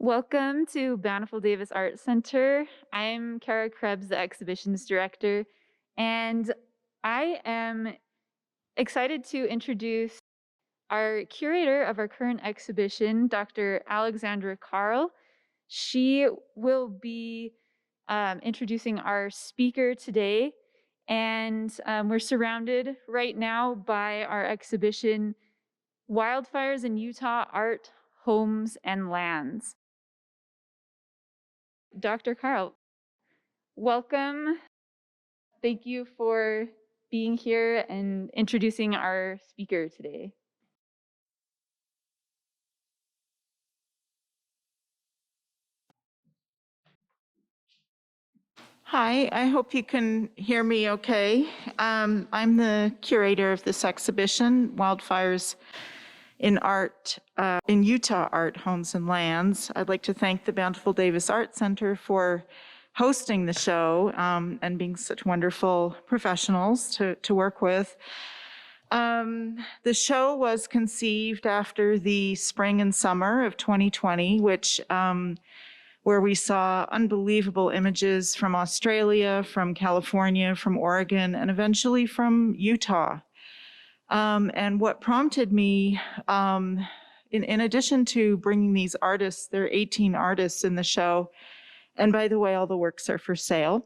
Welcome to Bountiful Davis Art Center. I'm Cara Krebs, the exhibitions director, and I am excited to introduce our curator of our current exhibition, Dr. Alexandra Karl. She will be introducing our speaker today, and we're surrounded right now by our exhibition, Wildfires in Utah Art, Homes, and Lands. Dr. Karl, welcome. Thank you for being here and introducing our speaker today. Hi, I hope you can hear me okay. I'm the curator of this exhibition, Wildfires in Utah Art, Homes and Lands. I'd like to thank the Bountiful Davis Art Center for hosting the show and being such wonderful professionals to work with. The show was conceived after the spring and summer of 2020, where we saw unbelievable images from Australia, from California, from Oregon, and eventually from Utah. And what prompted me, in addition to bringing these artists, there are 18 artists in the show, and by the way, all the works are for sale.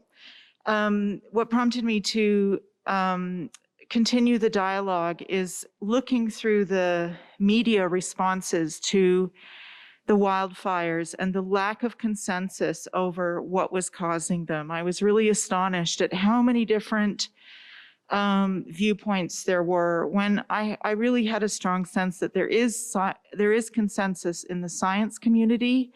What prompted me to continue the dialogue is looking through the media responses to the wildfires and the lack of consensus over what was causing them. I was really astonished at how many different viewpoints there were, when I really had a strong sense that there is consensus in the science community,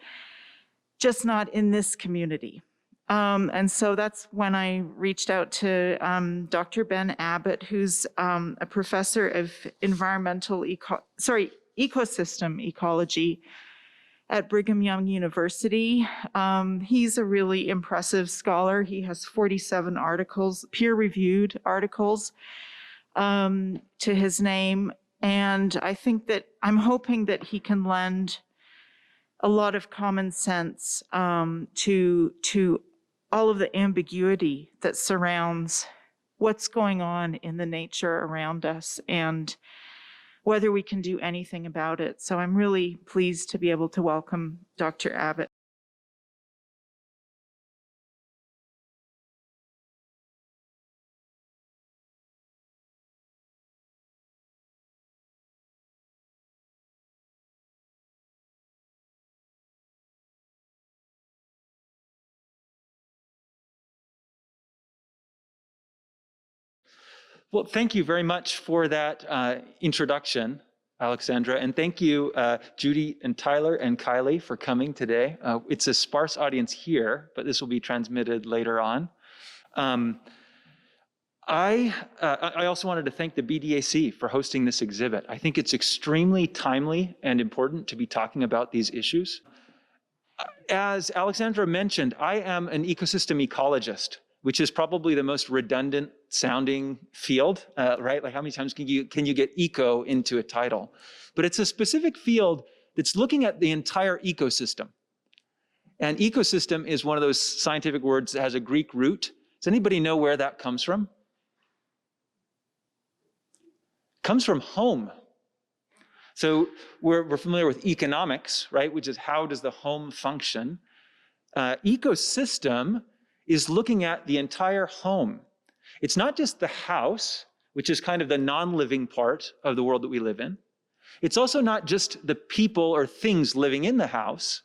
just not in this community. And so that's when I reached out to Dr. Ben Abbott, who's a professor of ecosystem ecology at Brigham Young University. He's a really impressive scholar. He has 47 articles, peer-reviewed articles to his name. And I think that I'm hoping that he can lend a lot of common sense to all of the ambiguity that surrounds what's going on in the nature around us and whether we can do anything about it. So I'm really pleased to be able to welcome Dr. Abbott. Well, thank you very much for that introduction, Alexandra, and thank you, Judy and Tyler and Kylie, for coming today. It's a sparse audience here, but this will be transmitted later on. I also wanted to thank the BDAC for hosting this exhibit. I think it's extremely timely and important to be talking about these issues. As Alexandra mentioned, I am an ecosystem ecologist, which is probably the most redundant sounding field, right? Like, how many times can you get eco into a title? But it's a specific field that's looking at the entire ecosystem. And ecosystem is one of those scientific words that has a Greek root. Does anybody know where that comes from? It comes from home. So we're familiar with economics, right? Which is, how does the home function? Ecosystem is looking at the entire home. It's not just the house, which is kind of the non-living part of the world that we live in. It's also not just the people or things living in the house,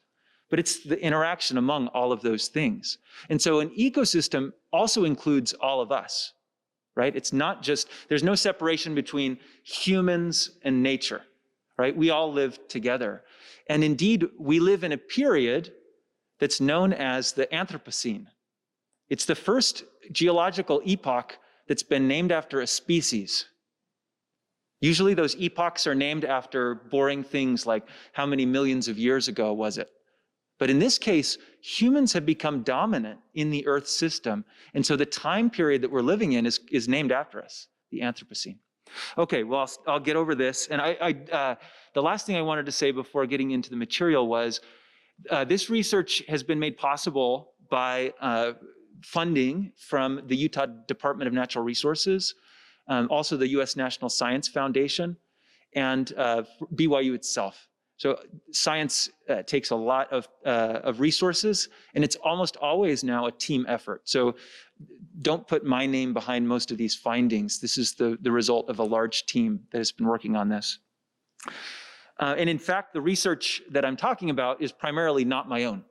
but it's the interaction among all of those things. And so an ecosystem also includes all of us, right? It's not just, there's no separation between humans and nature, right? We all live together. And indeed, we live in a period that's known as the Anthropocene. It's the first geological epoch that's been named after a species. Usually those epochs are named after boring things like, how many millions of years ago was it? But in this case, humans have become dominant in the Earth system. And so the time period that we're living in is named after us, the Anthropocene. Okay, well, I'll get over this. And the last thing I wanted to say before getting into the material was, This research has been made possible by funding from the Utah Department of Natural Resources, also the U.S. National Science Foundation, and BYU itself. So science takes a lot of resources, and it's almost always now a team effort. So don't put my name behind most of these findings. This is the result of a large team that has been working on this. And in fact, the research that I'm talking about is primarily not my own.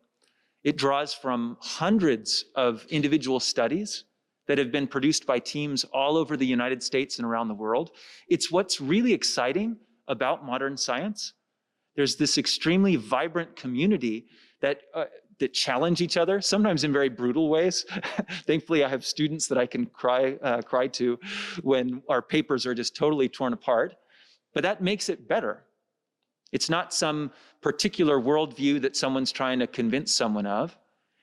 It draws from hundreds of individual studies that have been produced by teams all over the United States and around the world. It's what's really exciting about modern science. There's this extremely vibrant community that challenge each other, sometimes in very brutal ways. Thankfully, I have students that I can cry to when our papers are just totally torn apart. But that makes it better. It's not some particular worldview that someone's trying to convince someone of.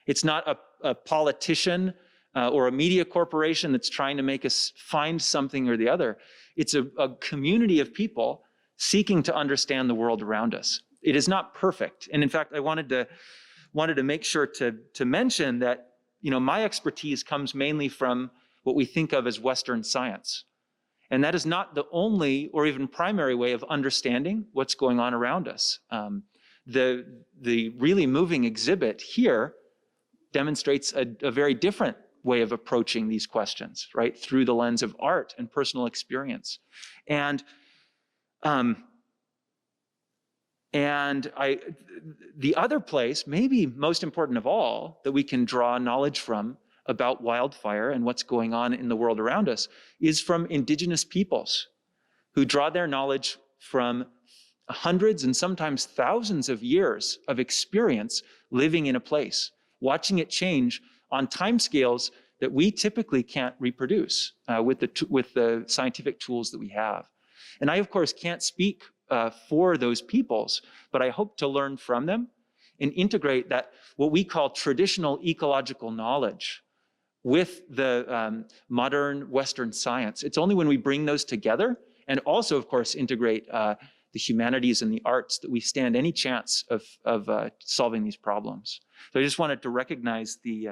It's not a politician or a media corporation that's trying to make us find something or the other. It's a community of people seeking to understand the world around us. It is not perfect. And in fact, I wanted to make sure to mention that, my expertise comes mainly from what we think of as Western science. And that is not the only or even primary way of understanding what's going on around us. The really moving exhibit here demonstrates a very different way of approaching these questions, right? Through the lens of art and personal experience. And the other place, maybe most important of all, that we can draw knowledge from about wildfire and what's going on in the world around us is from indigenous peoples who draw their knowledge from hundreds and sometimes thousands of years of experience living in a place, watching it change on timescales that we typically can't reproduce with the scientific tools that we have. And I, of course, can't speak for those peoples, but I hope to learn from them and integrate that, what we call traditional ecological knowledge, with the modern Western science. It's only when we bring those together and also, of course, integrate the humanities and the arts that we stand any chance of solving these problems. So I just wanted to recognize the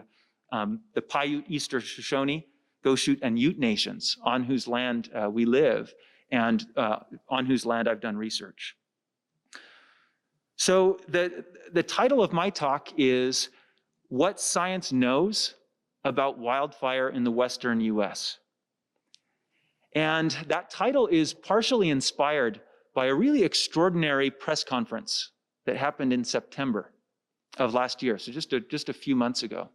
Paiute, Easter Shoshone, Goshute, and Ute nations on whose land we live and on whose land I've done research. So the title of my talk is What Science Knows About Wildfire in the Western US. And that title is partially inspired by a really extraordinary press conference that happened in September of last year, so just a few months ago.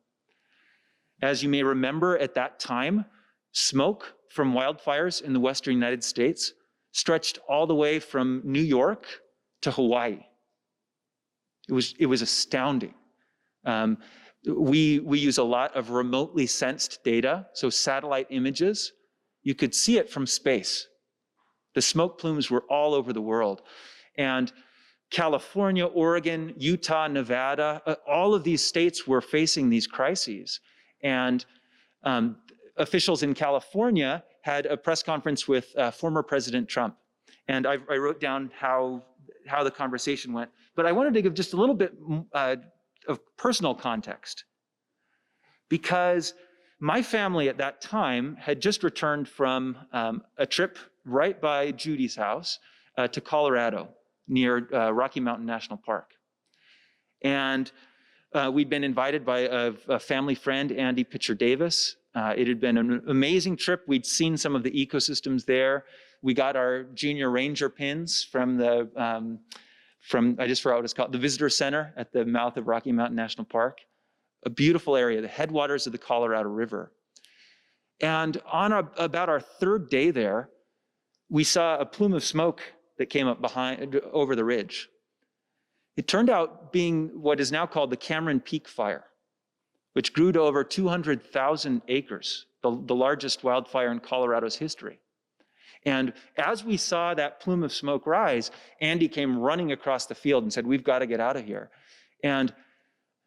As you may remember, at that time, smoke from wildfires in the Western United States stretched all the way from New York to Hawaii. It was astounding. We use a lot of remotely sensed data, so satellite images. You could see it from space. The smoke plumes were all over the world. And California, Oregon, Utah, Nevada, all of these states were facing these crises. And officials in California had a press conference with former President Trump. And I wrote down how the conversation went. But I wanted to give just a little bit of personal context, because my family at that time had just returned from a trip right by Judy's house to Colorado near Rocky Mountain National Park. And we'd been invited by a family friend, Andy Pitcher Davis. It had been an amazing trip. We'd seen some of the ecosystems there. We got our junior ranger pins from I just forgot what it's called, the visitor center at the mouth of Rocky Mountain National Park. A beautiful area, the headwaters of the Colorado River. And on about our third day there, we saw a plume of smoke that came up over the ridge. It turned out being what is now called the Cameron Peak Fire, which grew to over 200,000 acres, the largest wildfire in Colorado's history. And as we saw that plume of smoke rise, Andy came running across the field and said, "We've got to get out of here." And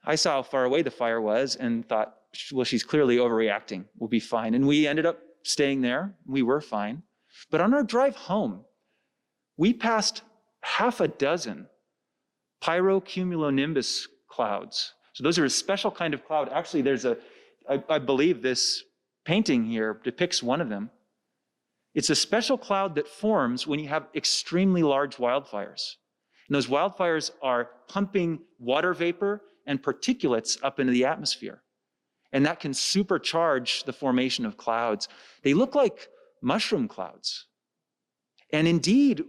I saw how far away the fire was and thought, well, she's clearly overreacting. We'll be fine. And we ended up staying there. We were fine. But on our drive home, we passed half a dozen pyrocumulonimbus clouds. So those are a special kind of cloud. Actually, I believe this painting here depicts one of them. It's a special cloud that forms when you have extremely large wildfires. And those wildfires are pumping water vapor and particulates up into the atmosphere. And that can supercharge the formation of clouds. They look like mushroom clouds. And indeed,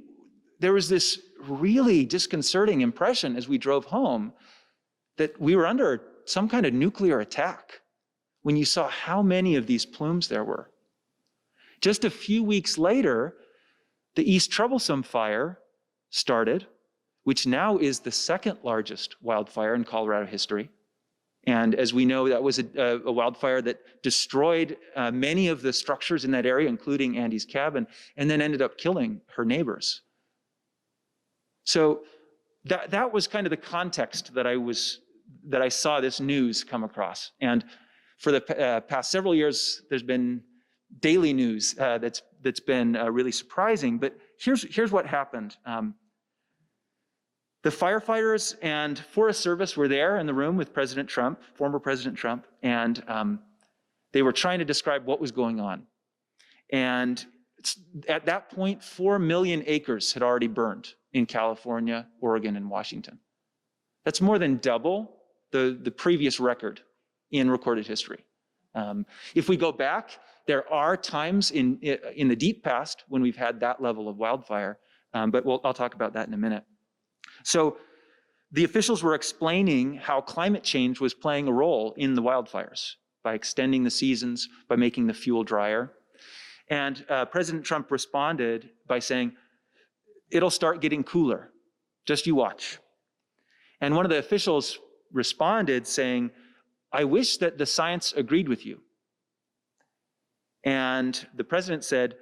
there was this really disconcerting impression as we drove home that we were under some kind of nuclear attack when you saw how many of these plumes there were. Just a few weeks later, the East Troublesome Fire started, which now is the second largest wildfire in Colorado history. And as we know, that was a wildfire that destroyed many of the structures in that area, including Andy's cabin, and then ended up killing her neighbors. So that was kind of the context that I saw this news come across. And for the past several years, there's been daily news that's been really surprising. But here's what happened. The firefighters and Forest Service were there in the room with President Trump, former President Trump, and they were trying to describe what was going on. And at that point, 4 million acres had already burned in California, Oregon, and Washington. That's more than double the previous record in recorded history. If we go back, there are times in the deep past when we've had that level of wildfire, but I'll talk about that in a minute. So the officials were explaining how climate change was playing a role in the wildfires by extending the seasons, by making the fuel drier. And President Trump responded by saying, it'll start getting cooler, just you watch. And one of the officials responded saying, I wish that the science agreed with you. And the president said,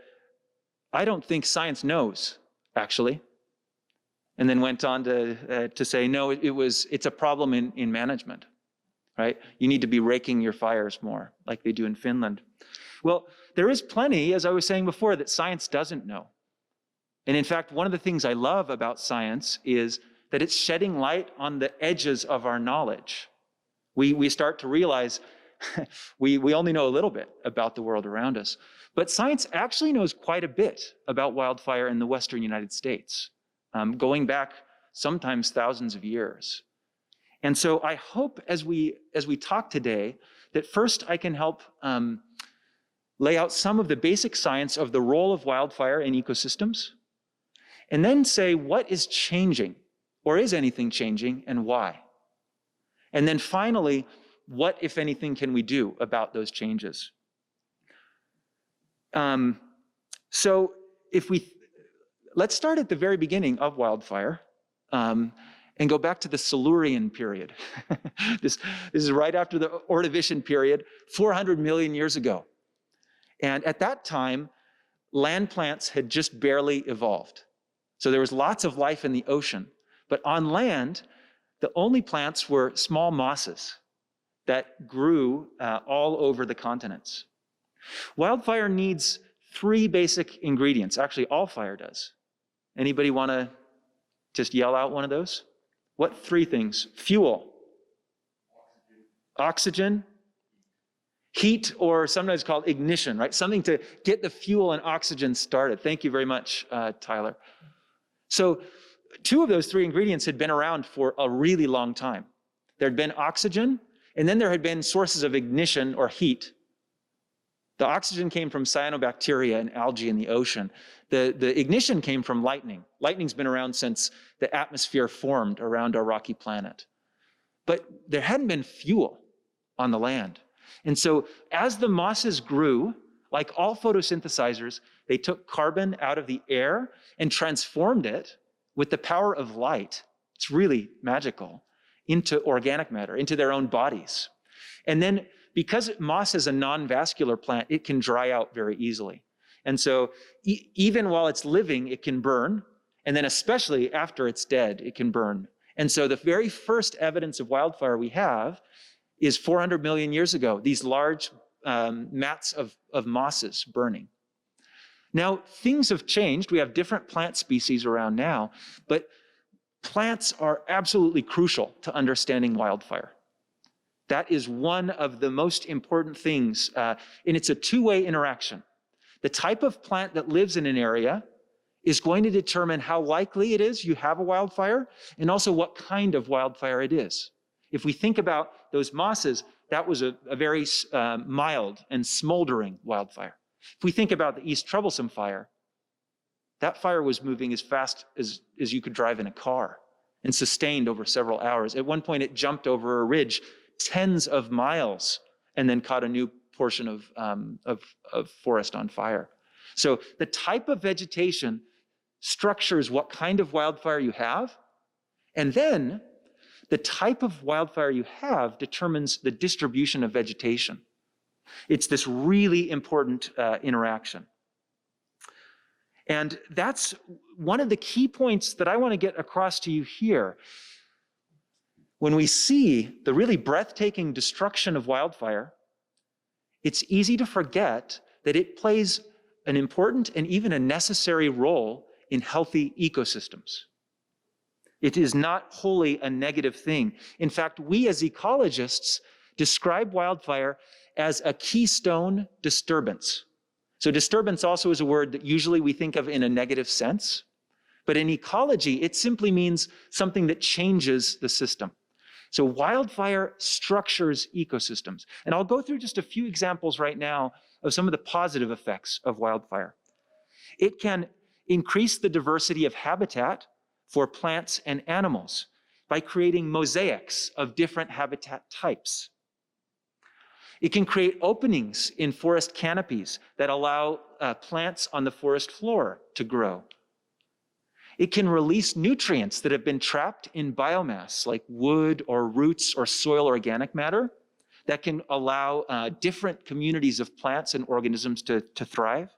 I don't think science knows, actually. And then went on to say, no, it's a problem in management, right? You need to be raking your fires more, like they do in Finland. Well, there is plenty, as I was saying before, that science doesn't know. And in fact, one of the things I love about science is that it's shedding light on the edges of our knowledge. We start to realize we only know a little bit about the world around us. But science actually knows quite a bit about wildfire in the Western United States. Going back sometimes thousands of years. And so I hope as we talk today that first I can help lay out some of the basic science of the role of wildfire in ecosystems, and then say what is changing, or is anything changing, and why? And then finally, what, if anything, can we do about those changes? So let's start at the very beginning of wildfire and go back to the Silurian period. This is right after the Ordovician period, 400 million years ago. And at that time, land plants had just barely evolved. So there was lots of life in the ocean. But on land, the only plants were small mosses that grew all over the continents. Wildfire needs 3 basic ingredients. Actually, all fire does. Anybody want to just yell out one of those? What 3 things? Fuel, oxygen, heat, or sometimes called ignition, right? Something to get the fuel and oxygen started. Thank you very much, Tyler. So 2 of those 3 ingredients had been around for a really long time. There had been oxygen, and then there had been sources of ignition or heat. The oxygen came from cyanobacteria and algae in the ocean. The ignition came from lightning. Lightning's been around since the atmosphere formed around our rocky planet. But there hadn't been fuel on the land. And so as the mosses grew, like all photosynthesizers, they took carbon out of the air and transformed it with the power of light. It's really magical, into organic matter, into their own bodies. And then because moss is a non-vascular plant, it can dry out very easily. And so even while it's living, it can burn. And then especially after it's dead, it can burn. And so the very first evidence of wildfire we have is 400 million years ago, these large mats of mosses burning. Now, things have changed. We have different plant species around now, but Plants are absolutely crucial to understanding wildfire. That is one of the most important things, and it's a two-way interaction. The type of plant that lives in an area is going to determine how likely it is you have a wildfire, and also what kind of wildfire it is. If we think about those mosses, that was a very mild and smoldering wildfire. If we think about the East Troublesome Fire, that fire was moving as fast as you could drive in a car and sustained over several hours. At one point, it jumped over a ridge tens of miles and then caught a new portion of forest on fire. So the type of vegetation structures what kind of wildfire you have, and then the type of wildfire you have determines the distribution of vegetation. It's this really important interaction. And that's one of the key points that I want to get across to you here. When we see the really breathtaking destruction of wildfire, it's easy to forget that it plays an important and even a necessary role in healthy ecosystems. It is not wholly a negative thing. In fact, we as ecologists describe wildfire as a keystone disturbance. So disturbance also is a word that usually we think of in a negative sense, but in ecology, it simply means something that changes the system. So wildfire structures ecosystems. And I'll go through just a few examples right now of some of the positive effects of wildfire. It can increase the diversity of habitat for plants and animals by creating mosaics of different habitat types. It can create openings in forest canopies that allow plants on the forest floor to grow. It can release nutrients that have been trapped in biomass, like wood or roots or soil organic matter, that can allow different communities of plants and organisms to thrive.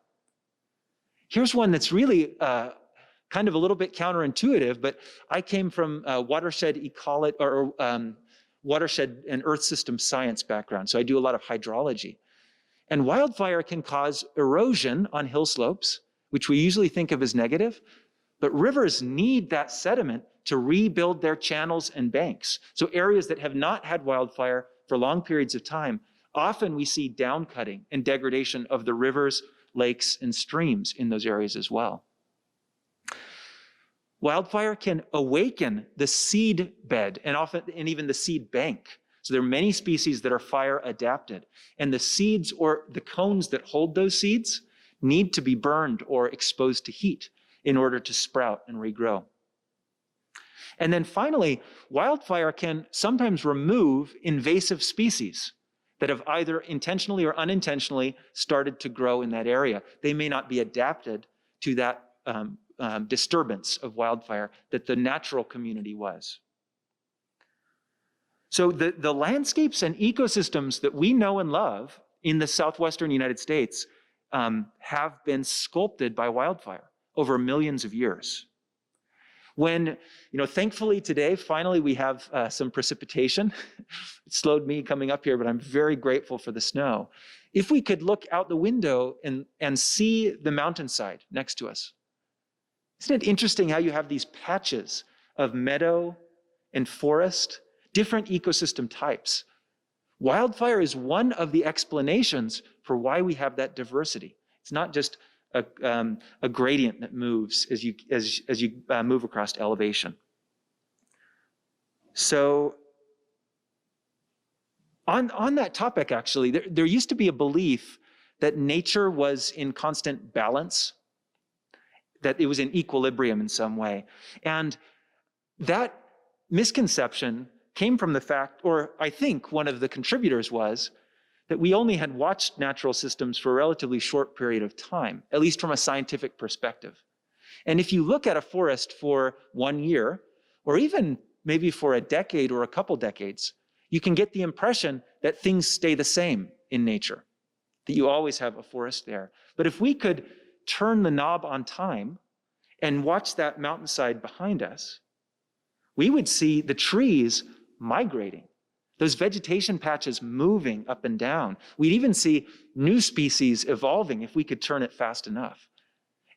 Here's one that's really kind of a little bit counterintuitive, but I came from watershed ecology or watershed and earth system science background, so I do a lot of hydrology. And wildfire can cause erosion on hill slopes, which we usually think of as negative, but rivers need that sediment to rebuild their channels and banks. So areas that have not had wildfire for long periods of time, often we see downcutting and degradation of the rivers, lakes, and streams in those areas as well. Wildfire can awaken the seed bed and even the seed bank. So there are many species that are fire adapted, and the seeds or the cones that hold those seeds need to be burned or exposed to heat in order to sprout and regrow. And then finally, wildfire can sometimes remove invasive species that have either intentionally or unintentionally started to grow in that area. They may not be adapted to that disturbance of wildfire that the natural community was. So the landscapes and ecosystems that we know and love in the southwestern United States have been sculpted by wildfire over millions of years. When, thankfully today, finally we have some precipitation. It slowed me coming up here, but I'm very grateful for the snow. If we could look out the window and see the mountainside next to us, isn't it interesting how you have these patches of meadow and forest, different ecosystem types? Wildfire is one of the explanations for why we have that diversity. It's not just a gradient that moves as you move across elevation. So on that topic, actually, there used to be a belief that nature was in constant balance, that it was in equilibrium in some way. And that misconception came from the fact, or I think one of the contributors was, that we only had watched natural systems for a relatively short period of time, at least from a scientific perspective. And if you look at a forest for 1 year, or even maybe for a decade or a couple decades, you can get the impression that things stay the same in nature, that you always have a forest there. But if we could turn the knob on time and watch that mountainside behind us, we would see the trees migrating, those vegetation patches moving up and down. We'd even see new species evolving if we could turn it fast enough.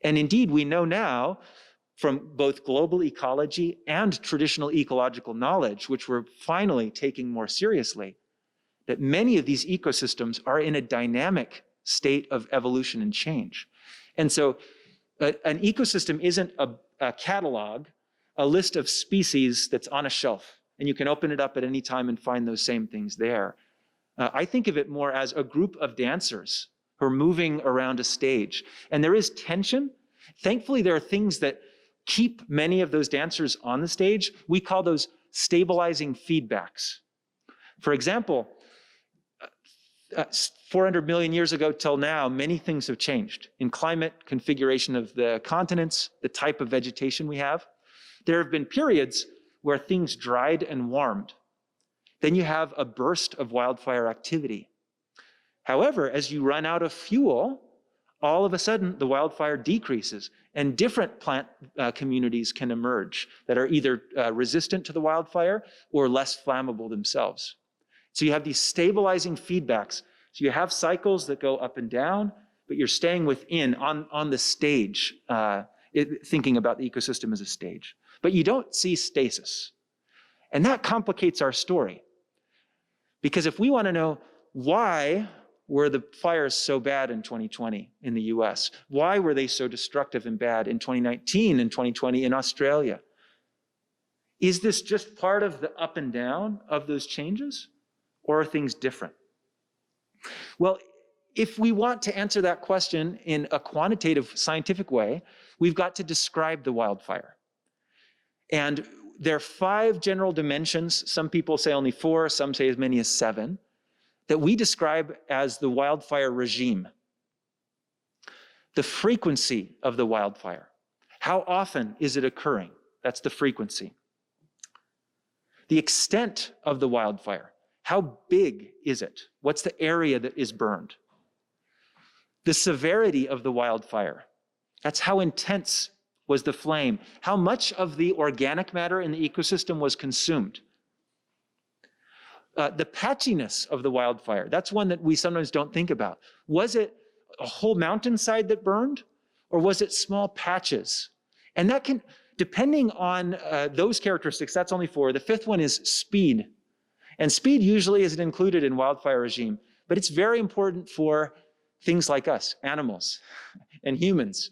And indeed, we know now from both global ecology and traditional ecological knowledge, which we're finally taking more seriously, that many of these ecosystems are in a dynamic state of evolution and change. And so an ecosystem isn't a catalog, a list of species that's on a shelf, and you can open it up at any time and find those same things there. I think of it more as a group of dancers who are moving around a stage. And there is tension. Thankfully, there are things that keep many of those dancers on the stage. We call those stabilizing feedbacks. For example, 400 million years ago till now, many things have changed in climate, configuration of the continents, the type of vegetation we have. There have been periods where things dried and warmed. Then you have a burst of wildfire activity. However, as you run out of fuel, all of a sudden the wildfire decreases and different plant communities can emerge that are either resistant to the wildfire or less flammable themselves. So you have these stabilizing feedbacks. So you have cycles that go up and down, but you're staying within on the stage, thinking about the ecosystem as a stage. But you don't see stasis. And that complicates our story. Because if we want to know why were the fires so bad in 2020 in the US, why were they so destructive and bad in 2019 and 2020 in Australia? Is this just part of the up and down of those changes, or are things different? Well, if we want to answer that question in a quantitative scientific way, we've got to describe the wildfire. And there are 5 general dimensions. Some people say only 4, some say as many as 7, that we describe as the wildfire regime. The frequency of the wildfire. How often is it occurring? That's the frequency. The extent of the wildfire. How big is it? What's the area that is burned? The severity of the wildfire. That's how intense was the flame. How much of the organic matter in the ecosystem was consumed? The patchiness of the wildfire. That's one that we sometimes don't think about. Was it a whole mountainside that burned, or was it small patches? And that can, depending on those characteristics, that's only 4. The 5th one is speed. And speed usually isn't included in wildfire regime, but it's very important for things like us, animals and humans,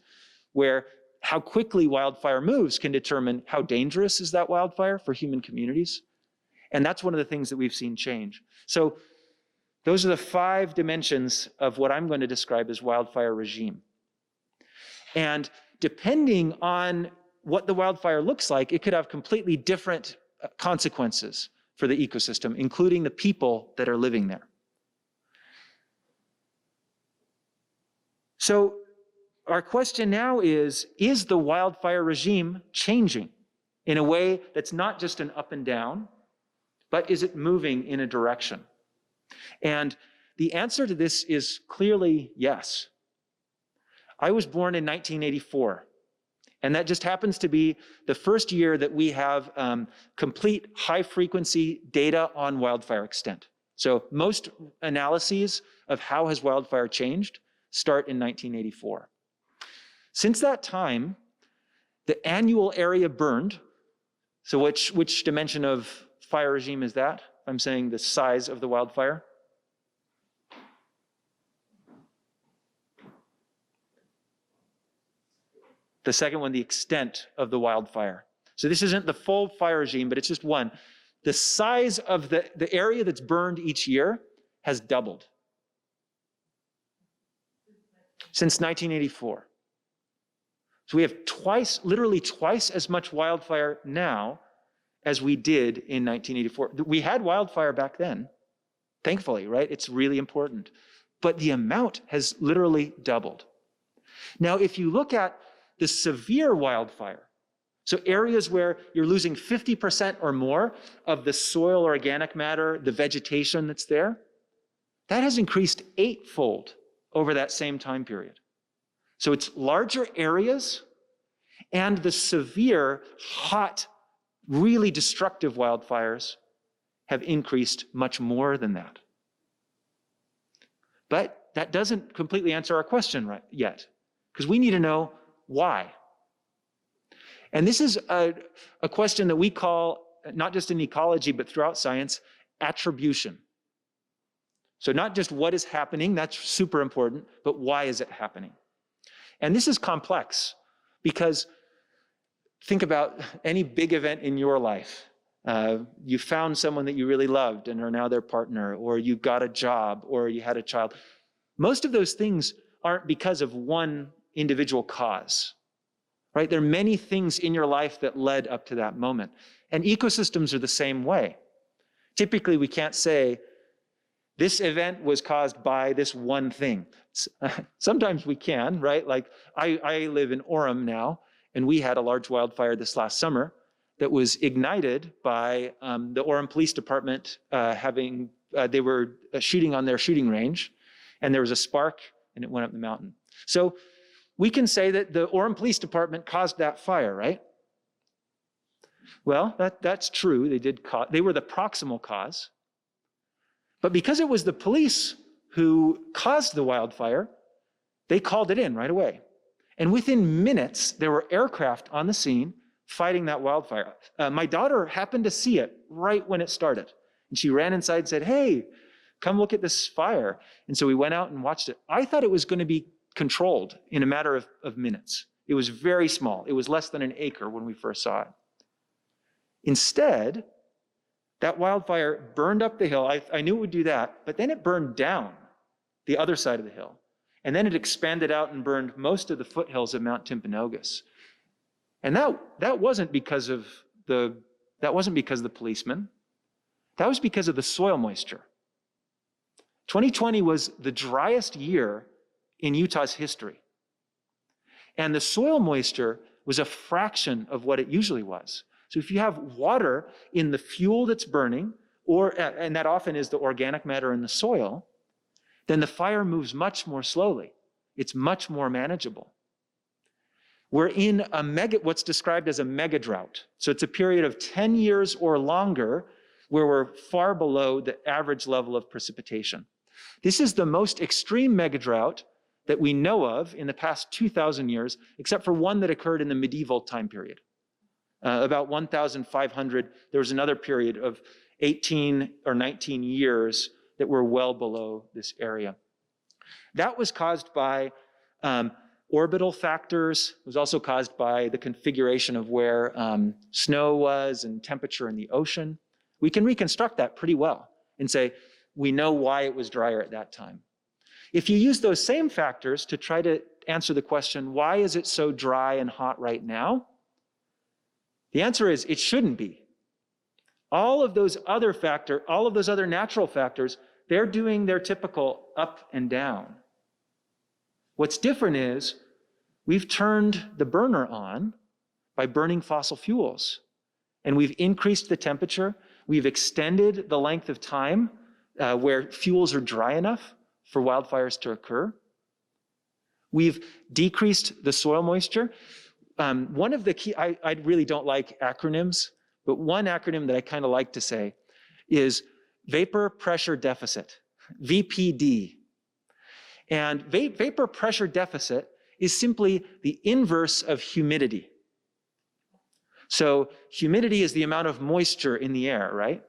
where how quickly wildfire moves can determine how dangerous is that wildfire for human communities. And that's one of the things that we've seen change. So those are the 5 dimensions of what I'm going to describe as wildfire regime. And depending on what the wildfire looks like, it could have completely different consequences for the ecosystem, including the people that are living there. So our question now is the wildfire regime changing in a way that's not just an up and down, but is it moving in a direction? And the answer to this is clearly yes. I was born in 1984, and that just happens to be the first year that we have complete high-frequency data on wildfire extent. So most analyses of how has wildfire changed start in 1984. Since that time, the annual area burned, so which dimension of fire regime is that? I'm saying the size of the wildfire. The second one, the extent of the wildfire. So this isn't the full fire regime, but it's just one. The size of the area that's burned each year has doubled since 1984. So we have literally twice as much wildfire now as we did in 1984. We had wildfire back then, thankfully, right? It's really important. But the amount has literally doubled. Now, if you look at the severe wildfire, so areas where you're losing 50% or more of the soil organic matter, the vegetation that's there, that has increased 8-fold over that same time period. So it's larger areas, and the severe, hot, really destructive wildfires have increased much more than that. But that doesn't completely answer our question yet, because we need to know why. And this is a question that we call, not just in ecology, but throughout science, attribution. So not just what is happening, that's super important, but why is it happening? And this is complex because think about any big event in your life. You found someone that you really loved and are now their partner, or you got a job, or you had a child. Most of those things aren't because of one individual cause, right? There are many things in your life that led up to that moment. And ecosystems are the same way. Typically, we can't say, this event was caused by this one thing. Sometimes we can, right? Like I live in Orem now, and we had a large wildfire this last summer that was ignited by the Orem Police Department they were shooting on their shooting range, and there was a spark, and it went up the mountain. So we can say that the Orem Police Department caused that fire, right? Well, that's true. They were the proximal cause. But because it was the police who caused the wildfire, they called it in right away. And within minutes, there were aircraft on the scene fighting that wildfire. My daughter happened to see it right when it started. And she ran inside and said, hey, come look at this fire. And so we went out and watched it. I thought it was going to be controlled in a matter of minutes. It was very small. It was less than an acre when we first saw it. Instead, that wildfire burned up the hill. I knew it would do that, but then it burned down the other side of the hill. And then it expanded out and burned most of the foothills of Mount Timpanogos. And that wasn't because of the policemen. That was because of the soil moisture. 2020 was the driest year in Utah's history. And the soil moisture was a fraction of what it usually was. So if you have water in the fuel that's burning, and that often is the organic matter in the soil, then the fire moves much more slowly. It's much more manageable. We're in what's described as a mega drought. So it's a period of 10 years or longer where we're far below the average level of precipitation. This is the most extreme mega drought that we know of in the past 2,000 years, except for one that occurred in the medieval time period. About 1,500, there was another period of 18 or 19 years that were well below this area. That was caused by orbital factors. It was also caused by the configuration of where snow was and temperature in the ocean. We can reconstruct that pretty well and say, we know why it was drier at that time. If you use those same factors to try to answer the question, why is it so dry and hot right now? The answer is, it shouldn't be. All of those other natural factors, they're doing their typical up and down. What's different is we've turned the burner on by burning fossil fuels, and we've increased the temperature. We've extended the length of time where fuels are dry enough for wildfires to occur. We've decreased the soil moisture. One of the key, I really don't like acronyms, but one acronym that I kind of like to say is vapor pressure deficit, VPD. And vapor pressure deficit is simply the inverse of humidity. So humidity is the amount of moisture in the air, right?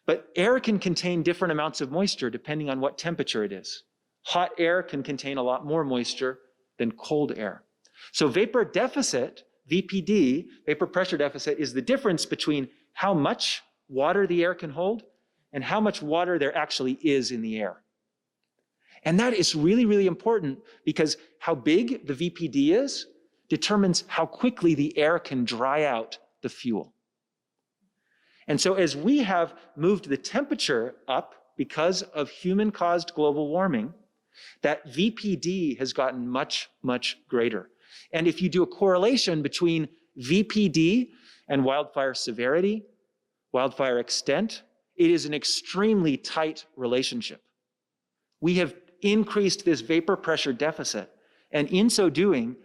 But air can contain different amounts of moisture depending on what temperature it is. Hot air can contain a lot more moisture than cold air. So vapor deficit, VPD, vapor pressure deficit, is the difference between how much water the air can hold and how much water there actually is in the air. And that is really, really important because how big the VPD is determines how quickly the air can dry out the fuel. And so as we have moved the temperature up because of human-caused global warming, that VPD has gotten much, much greater. And if you do a correlation between VPD and wildfire severity, wildfire extent, it is an extremely tight relationship. We have increased this vapor pressure deficit, and in so doing,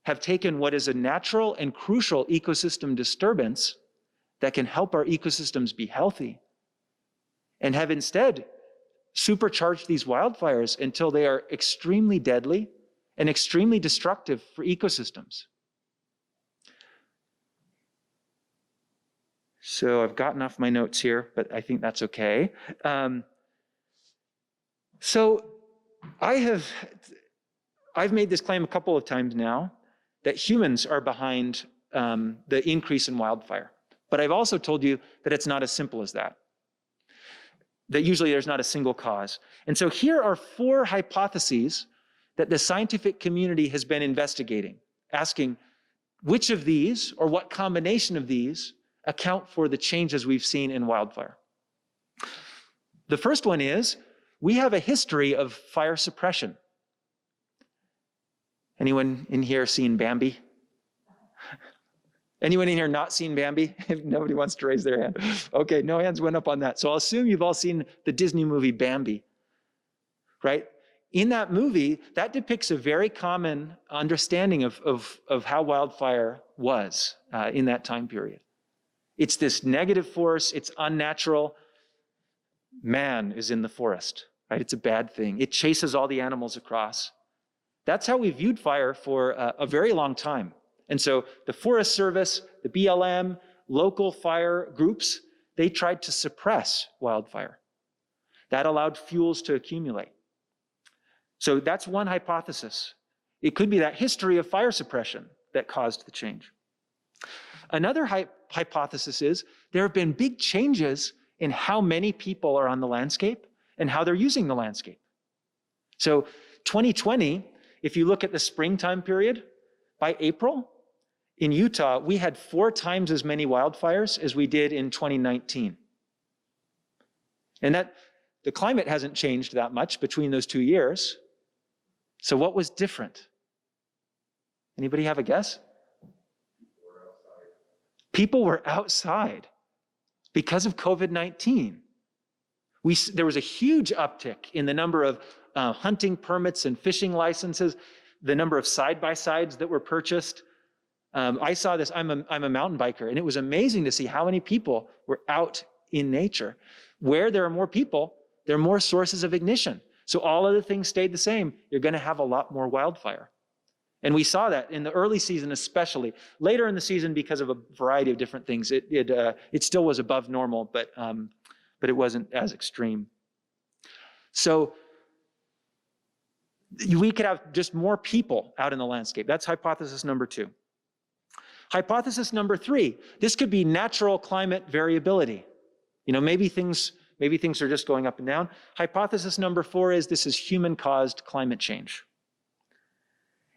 have taken what is a natural and crucial ecosystem disturbance that can help our ecosystems be healthy, and have instead supercharged these wildfires until they are extremely deadly and extremely destructive for ecosystems. So I've gotten off my notes here, but I think that's okay. So I've made this claim a couple of times now that humans are behind the increase in wildfire. But I've also told you that it's not as simple as that. That usually there's not a single cause. And so here are 4 hypotheses that the scientific community has been investigating, asking which of these or what combination of these account for the changes we've seen in wildfire. The first one is, we have a history of fire suppression. Anyone in here seen Bambi? Anyone in here not seen Bambi? If nobody wants to raise their hand. Okay, no hands went up on that. So I'll assume you've all seen the Disney movie Bambi, right? In that movie, that depicts a very common understanding of how wildfire was in that time period. It's this negative force, it's unnatural. Man is in the forest, right? It's a bad thing. It chases all the animals across. That's how we viewed fire for a very long time. And so the Forest Service, the BLM, local fire groups, they tried to suppress wildfire. That allowed fuels to accumulate. So that's one hypothesis. It could be that history of fire suppression that caused the change. Another hypothesis is there have been big changes in how many people are on the landscape and how they're using the landscape. So 2020, if you look at the springtime period, by April, in Utah, we had 4 times as many wildfires as we did in 2019. And that the climate hasn't changed that much between those 2 years. So what was different? Anybody have a guess? People were outside because of COVID-19. There was a huge uptick in the number of hunting permits and fishing licenses, the number of side-by-sides that were purchased. I saw this, I'm a mountain biker, and it was amazing to see how many people were out in nature. Where there are more people, there are more sources of ignition. So all other things stayed the same. You're gonna have a lot more wildfire. And we saw that in the early season especially. Later in the season, because of a variety of different things, it still was above normal, but it wasn't as extreme. So we could have just more people out in the landscape. That's hypothesis number 2. Hypothesis number 3, this could be natural climate variability. You know, maybe things are just going up and down. Hypothesis number 4 is this is human-caused climate change.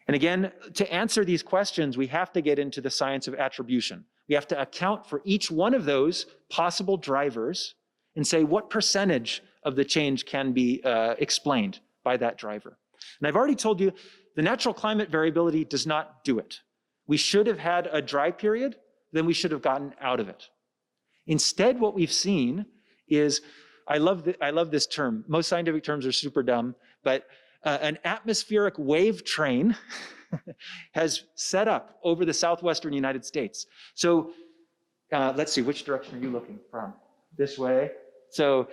And again, to answer these questions, we have to get into the science of attribution. We have to account for each one of those possible drivers and say what percentage of the change can be explained by that driver. And I've already told you, the natural climate variability does not do it. We should have had a dry period, then we should have gotten out of it. Instead, what we've seen is, I love this term. Most scientific terms are super dumb, but an atmospheric wave train has set up over the southwestern United States. So let's see, which direction are you looking from? This way. So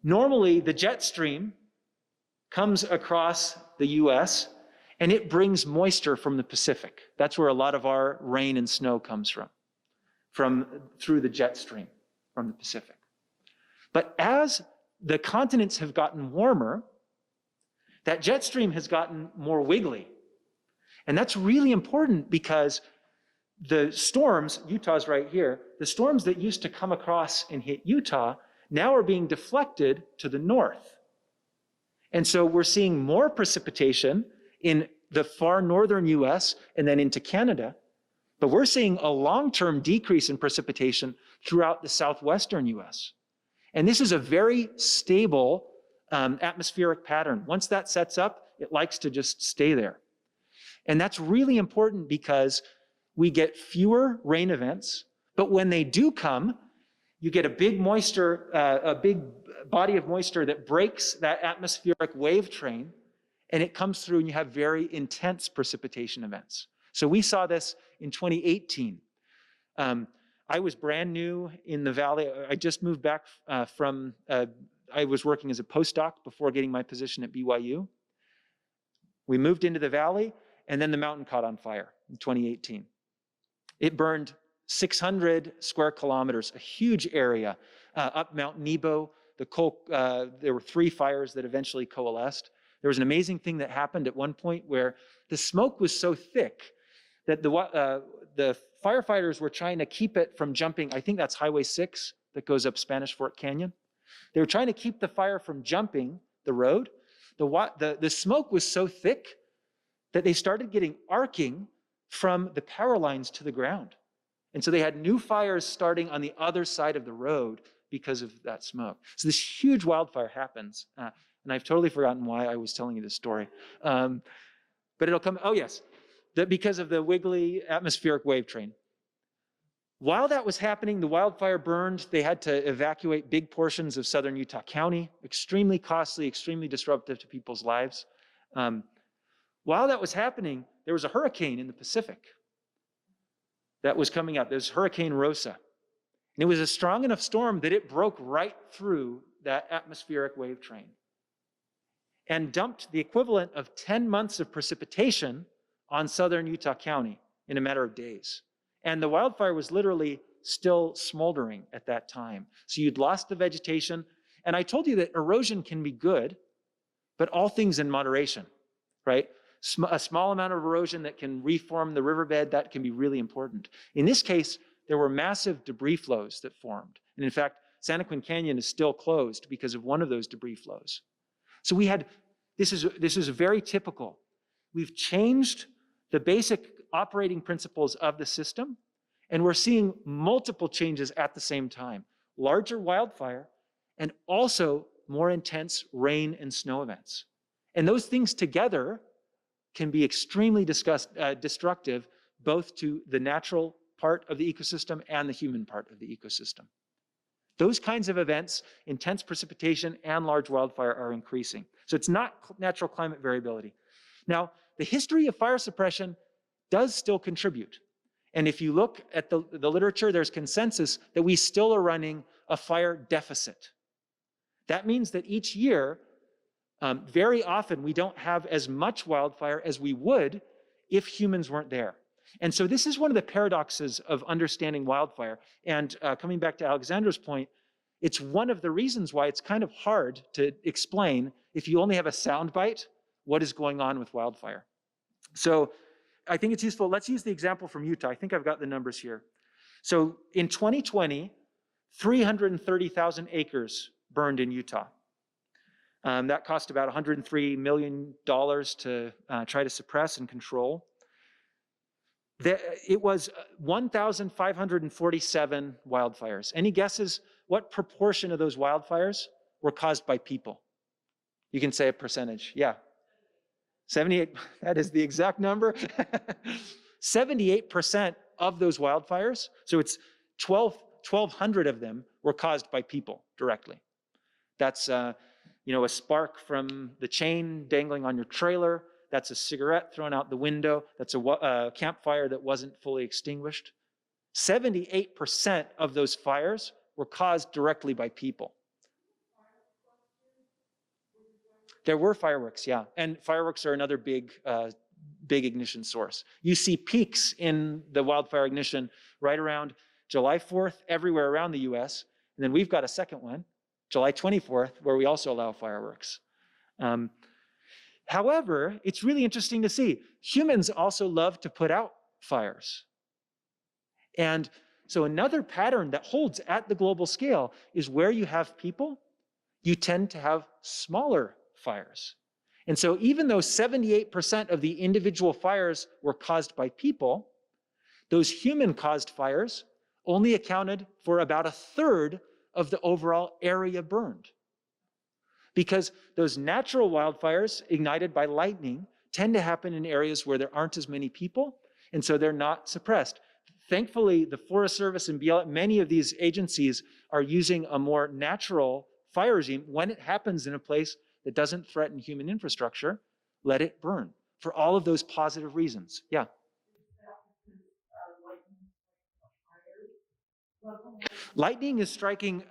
normally the jet stream comes across the US and it brings moisture from the Pacific. That's where a lot of our rain and snow comes from through the jet stream from the Pacific. But as the continents have gotten warmer, that jet stream has gotten more wiggly. And that's really important because the storms, Utah's right here, the storms that used to come across and hit Utah now are being deflected to the north. And so we're seeing more precipitation in the far northern US and then into Canada, but we're seeing a long-term decrease in precipitation throughout the southwestern US. And this is a very stable atmospheric pattern. Once that sets up, it likes to just stay there. And that's really important because we get fewer rain events, but when they do come, you get a big body of moisture that breaks that atmospheric wave train, and it comes through and you have very intense precipitation events. So we saw this in 2018. I was brand new in the valley. I just moved back I was working as a postdoc before getting my position at BYU. We moved into the valley, and then the mountain caught on fire in 2018. It burned 600 square kilometers, a huge area. Up Mount Nebo, there were 3 fires that eventually coalesced. There was an amazing thing that happened at one point where the smoke was so thick that the firefighters were trying to keep it from jumping. I think that's Highway 6 that goes up Spanish Fort Canyon. They were trying to keep the fire from jumping the road. The smoke was so thick that they started getting arcing from the power lines to the ground. And so they had new fires starting on the other side of the road because of that smoke. So this huge wildfire happens. And I've totally forgotten why I was telling you this story. But it'll come, oh yes, because of the wiggly atmospheric wave train. While that was happening, the wildfire burned. They had to evacuate big portions of southern Utah County. Extremely costly, extremely disruptive to people's lives. While that was happening, there was a hurricane in the Pacific that was coming up. There's Hurricane Rosa. And it was a strong enough storm that it broke right through that atmospheric wave train and dumped the equivalent of 10 months of precipitation on southern Utah County in a matter of days. And the wildfire was literally still smoldering at that time. So you'd lost the vegetation. And I told you that erosion can be good, but all things in moderation, right? A small amount of erosion that can reform the riverbed, that can be really important. In this case, there were massive debris flows that formed. And in fact, Santaquin Canyon is still closed because of one of those debris flows. So this is very typical. We've changed the basic operating principles of the system, and we're seeing multiple changes at the same time. Larger wildfire, and also more intense rain and snow events. And those things together can be extremely destructive, both to the natural part of the ecosystem and the human part of the ecosystem. Those kinds of events, intense precipitation and large wildfire, are increasing. So it's not natural climate variability. Now, the history of fire suppression does still contribute. And if you look at the literature, there's consensus that we still are running a fire deficit. That means that each year, very often we don't have as much wildfire as we would if humans weren't there. And so this is one of the paradoxes of understanding wildfire. And coming back to Alexandra's point, it's one of the reasons why it's kind of hard to explain, if you only have a soundbite, what is going on with wildfire. So I think it's useful. Let's use the example from Utah. I think I've got the numbers here. So in 2020, 330,000 acres burned in Utah. That cost about $103 million to try to suppress and control. It was 1,547 wildfires. Any guesses what proportion of those wildfires were caused by people? You can say a percentage. Yeah. 78, that is the exact number. 78% of those wildfires, so it's 1,200 of them, were caused by people directly. That's a spark from the chain dangling on your trailer. That's a cigarette thrown out the window. That's a campfire that wasn't fully extinguished. 78% of those fires were caused directly by people. There were fireworks, yeah. And fireworks are another big ignition source. You see peaks in the wildfire ignition right around July 4th, everywhere around the US. And then we've got a second one, July 24th, where we also allow fireworks. However, it's really interesting to see. Humans also love to put out fires. And so another pattern that holds at the global scale is where you have people, you tend to have smaller fires. And so even though 78% of the individual fires were caused by people, those human-caused fires only accounted for about a third of the overall area burned. Because those natural wildfires ignited by lightning tend to happen in areas where there aren't as many people, and so they're not suppressed. Thankfully, the Forest Service and BLM, many of these agencies are using a more natural fire regime. When it happens in a place that doesn't threaten human infrastructure, let it burn, for all of those positive reasons. Yeah. Lightning is striking,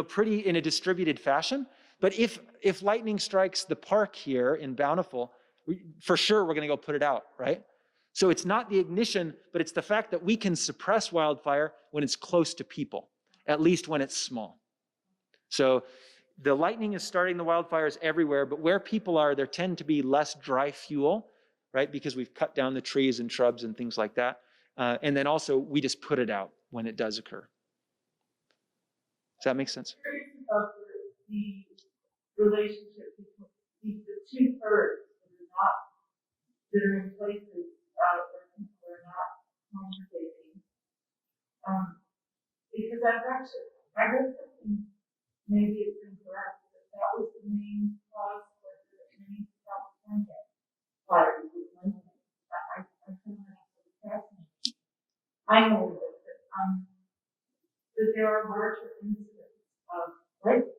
pretty in a distributed fashion. But if lightning strikes the park here in Bountiful, for sure we're going to go put it out, right? So it's not the ignition, but it's the fact that we can suppress wildfire when it's close to people, at least when it's small. So the lightning is starting the wildfires everywhere, but where people are, there tend to be less dry fuel, right? Because we've cut down the trees and shrubs and things like that. And then also, we just put it out when it does occur. Does that make sense? About the relationship between the 2/3 that are in places where people are not congregating. Because I read something, maybe it's incorrect, but that was the main cause for the many California fires with lightning. I found that fascinating. I know that there are larger incidents of lightning.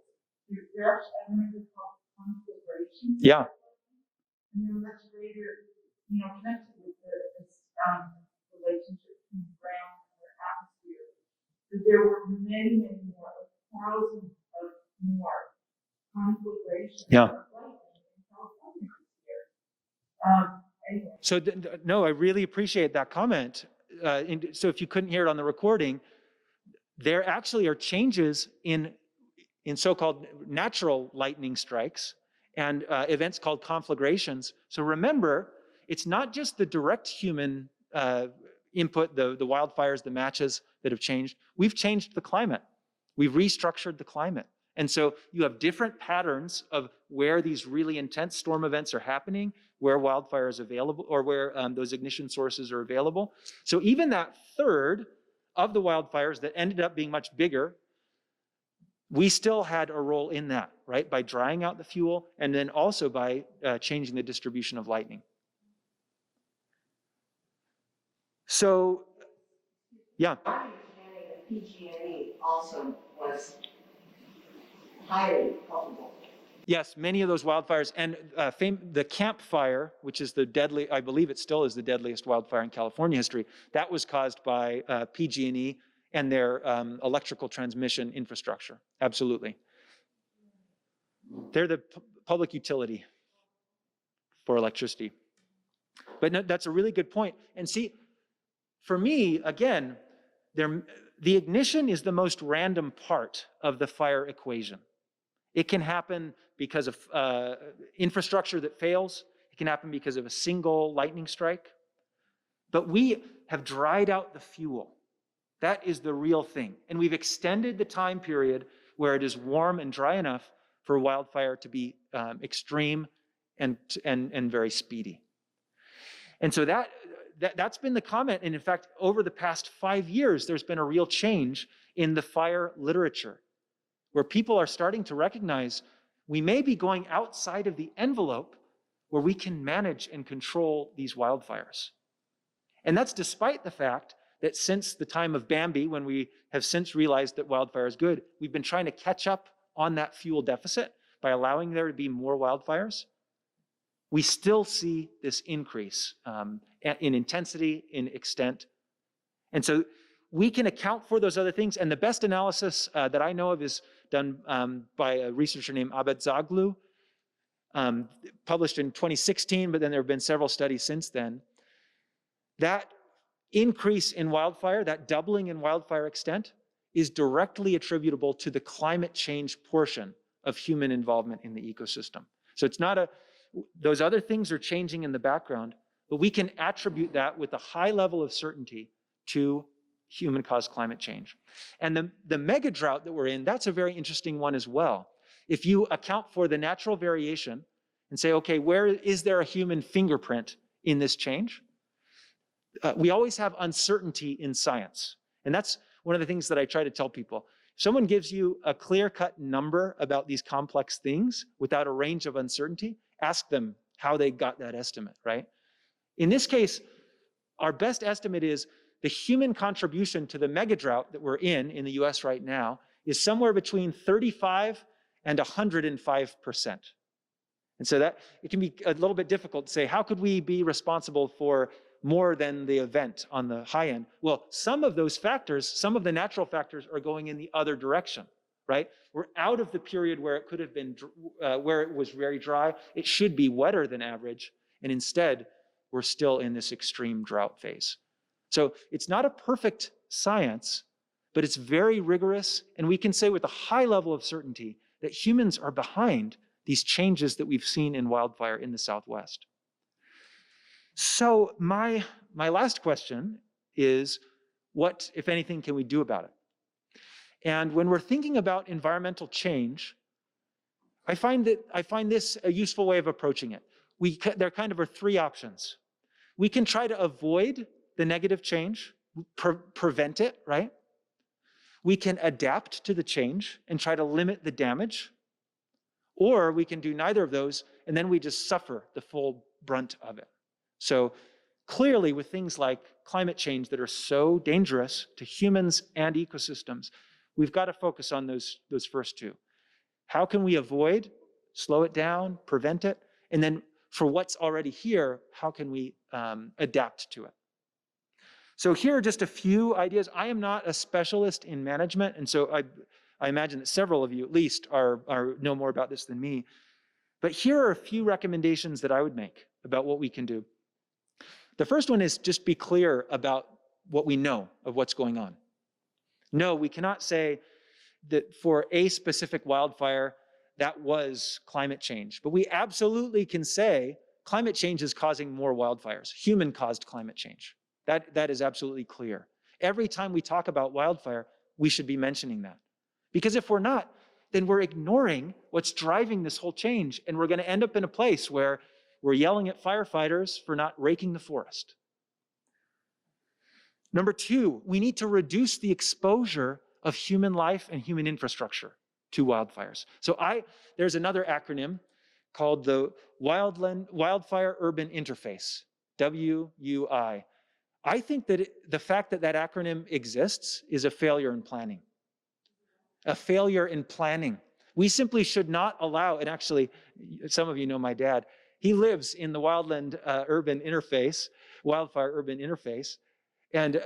They're actually, I remember called conflagrations. Yeah. And they're much greater, connected with this relationship between the ground and the atmosphere. But there were many, many more, thousands of more conflagrations of lightning in California this year. Anyway. So, no, I really appreciate that comment. So if you couldn't hear it on the recording, there actually are changes in so-called natural lightning strikes and events called conflagrations. So remember, it's not just the direct human input, the wildfires, the matches that have changed. We've changed the climate. We've restructured the climate. And so you have different patterns of where these really intense storm events are happening, where wildfire is available, or where those ignition sources are available. So even that third of the wildfires that ended up being much bigger, we still had a role in that, right? By drying out the fuel and then also by changing the distribution of lightning. So, yeah. My understanding that PG&E also was highly culpable. Yes, many of those wildfires, and the Camp Fire, which is the deadly, I believe it still is the deadliest wildfire in California history, that was caused by PG&E and their electrical transmission infrastructure. Absolutely. They're the public utility for electricity. But no, that's a really good point. And see, for me, again, the ignition is the most random part of the fire equation. It can happen because of infrastructure that fails. It can happen because of a single lightning strike. But we have dried out the fuel. That is the real thing. And we've extended the time period where it is warm and dry enough for wildfire to be extreme and very speedy. And so that's been the comment. And in fact, over the past 5 years, there's been a real change in the fire literature, where people are starting to recognize we may be going outside of the envelope where we can manage and control these wildfires. And that's despite the fact that since the time of Bambi, when we have since realized that wildfire is good, we've been trying to catch up on that fuel deficit by allowing there to be more wildfires. We still see this increase in intensity, in extent. And so we can account for those other things. And the best analysis that I know of is done by a researcher named Abadzoglu, published in 2016, but then there have been several studies since then. That increase in wildfire, that doubling in wildfire extent, is directly attributable to the climate change portion of human involvement in the ecosystem. So it's not those other things are changing in the background, but we can attribute that with a high level of certainty to human-caused climate change. And the mega drought that we're in, that's a very interesting one as well. If you account for the natural variation and say, okay, where is there a human fingerprint in this change? We always have uncertainty in science. And that's one of the things that I try to tell people. If someone gives you a clear-cut number about these complex things without a range of uncertainty, ask them how they got that estimate, right? In this case, our best estimate is the human contribution to the mega drought that we're in the US right now is somewhere between 35 and 105%. And so that it can be a little bit difficult to say, how could we be responsible for more than the event on the high end? Well, some of those factors, some of the natural factors are going in the other direction, right? We're out of the period where it could have been, where it was very dry. It should be wetter than average. And instead, we're still in this extreme drought phase. So it's not a perfect science, but it's very rigorous. And we can say with a high level of certainty that humans are behind these changes that we've seen in wildfire in the Southwest. So my last question is, what, if anything, can we do about it? And when we're thinking about environmental change, I find this a useful way of approaching it. There kind of are three options. We can try to avoid the negative change, prevent it, right? We can adapt to the change and try to limit the damage. Or we can do neither of those, and then we just suffer the full brunt of it. So clearly, with things like climate change that are so dangerous to humans and ecosystems, we've got to focus on those first two. How can we avoid, slow it down, prevent it? And then for what's already here, how can we adapt to it? So here are just a few ideas. I am not a specialist in management, and so I imagine that several of you at least know more about this than me. But here are a few recommendations that I would make about what we can do. The first one is just be clear about what we know of what's going on. No, we cannot say that for a specific wildfire, that was climate change. But we absolutely can say climate change is causing more wildfires, human-caused climate change. That is absolutely clear. Every time we talk about wildfire, we should be mentioning that. Because if we're not, then we're ignoring what's driving this whole change, and we're going to end up in a place where we're yelling at firefighters for not raking the forest. Number two, we need to reduce the exposure of human life and human infrastructure to wildfires. So there's another acronym called the Wildfire Urban Interface, WUI. I think that the fact that that acronym exists is a failure in planning. A failure in planning. We simply should not allow, and actually, some of you know my dad, he lives in the Wildfire Urban Interface, and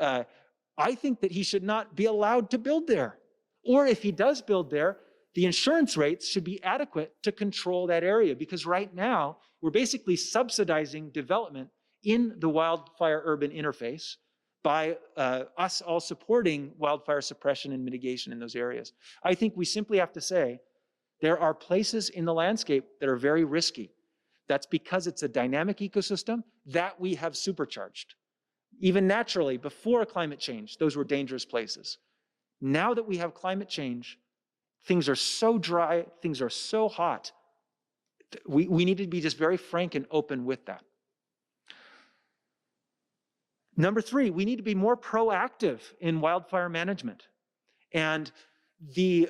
I think that he should not be allowed to build there. Or if he does build there, the insurance rates should be adequate to control that area, because right now, we're basically subsidizing development in the Wildfire Urban Interface by us all supporting wildfire suppression and mitigation in those areas. I think we simply have to say, there are places in the landscape that are very risky. That's because it's a dynamic ecosystem that we have supercharged. Even naturally, before climate change, those were dangerous places. Now that we have climate change, things are so dry, things are so hot, we need to be just very frank and open with that. Number three, we need to be more proactive in wildfire management. And the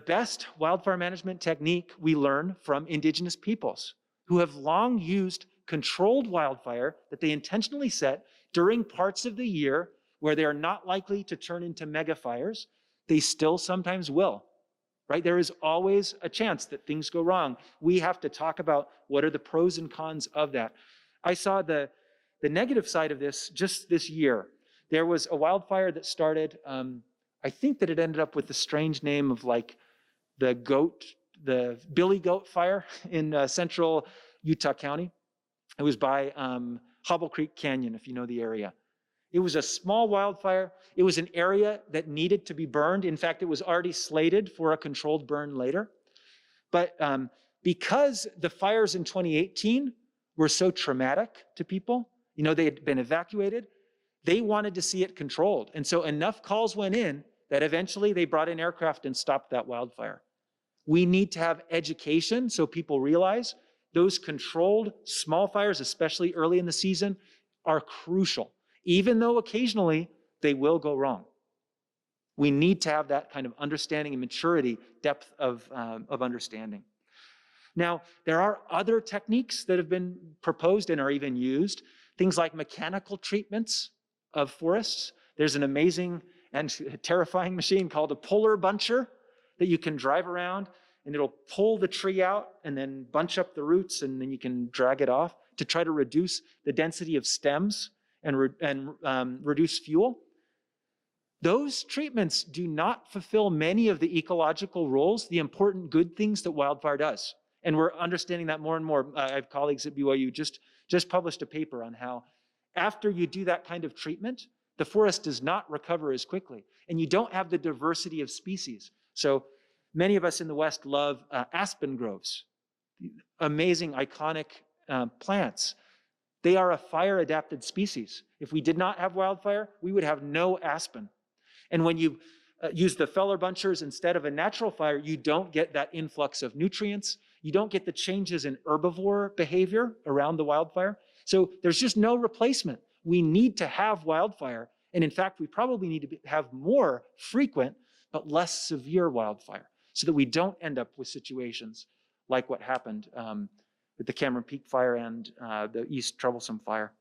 best wildfire management technique we learn from indigenous peoples who have long used controlled wildfire that they intentionally set during parts of the year where they are not likely to turn into mega fires. They still sometimes will, right? There is always a chance that things go wrong. We have to talk about what are the pros and cons of that. I saw the negative side of this just this year. There was a wildfire that started, I think that it ended up with the strange name of like the Billy Goat Fire in central Utah County. It was by Hobble Creek Canyon, if you know the area. It was a small wildfire. It was an area that needed to be burned. In fact, it was already slated for a controlled burn later. But because the fires in 2018 were so traumatic to people, you know, they had been evacuated, they wanted to see it controlled. And so enough calls went in that eventually they brought in aircraft and stopped that wildfire. We need to have education so people realize those controlled small fires, especially early in the season, are crucial, even though occasionally they will go wrong. We need to have that kind of understanding and maturity, depth of understanding. Now, there are other techniques that have been proposed and are even used, things like mechanical treatments of forests. There's an amazing and terrifying machine called a puller buncher that you can drive around, and it'll pull the tree out and then bunch up the roots, and then you can drag it off to try to reduce the density of stems and reduce fuel. Those treatments do not fulfill many of the ecological roles, the important good things that wildfire does. And we're understanding that more and more. I have colleagues at BYU just just published a paper on how after you do that kind of treatment, the forest does not recover as quickly, and you don't have the diversity of species. So many of us in the West love aspen groves, amazing, iconic plants. They are a fire-adapted species. If we did not have wildfire, we would have no aspen. And when you use the feller bunchers instead of a natural fire, you don't get that influx of nutrients. You don't get the changes in herbivore behavior around the wildfire. So there's just no replacement. We need to have wildfire. And in fact, we probably need to have more frequent but less severe wildfire so that we don't end up with situations like what happened with the Cameron Peak fire and the East Troublesome fire.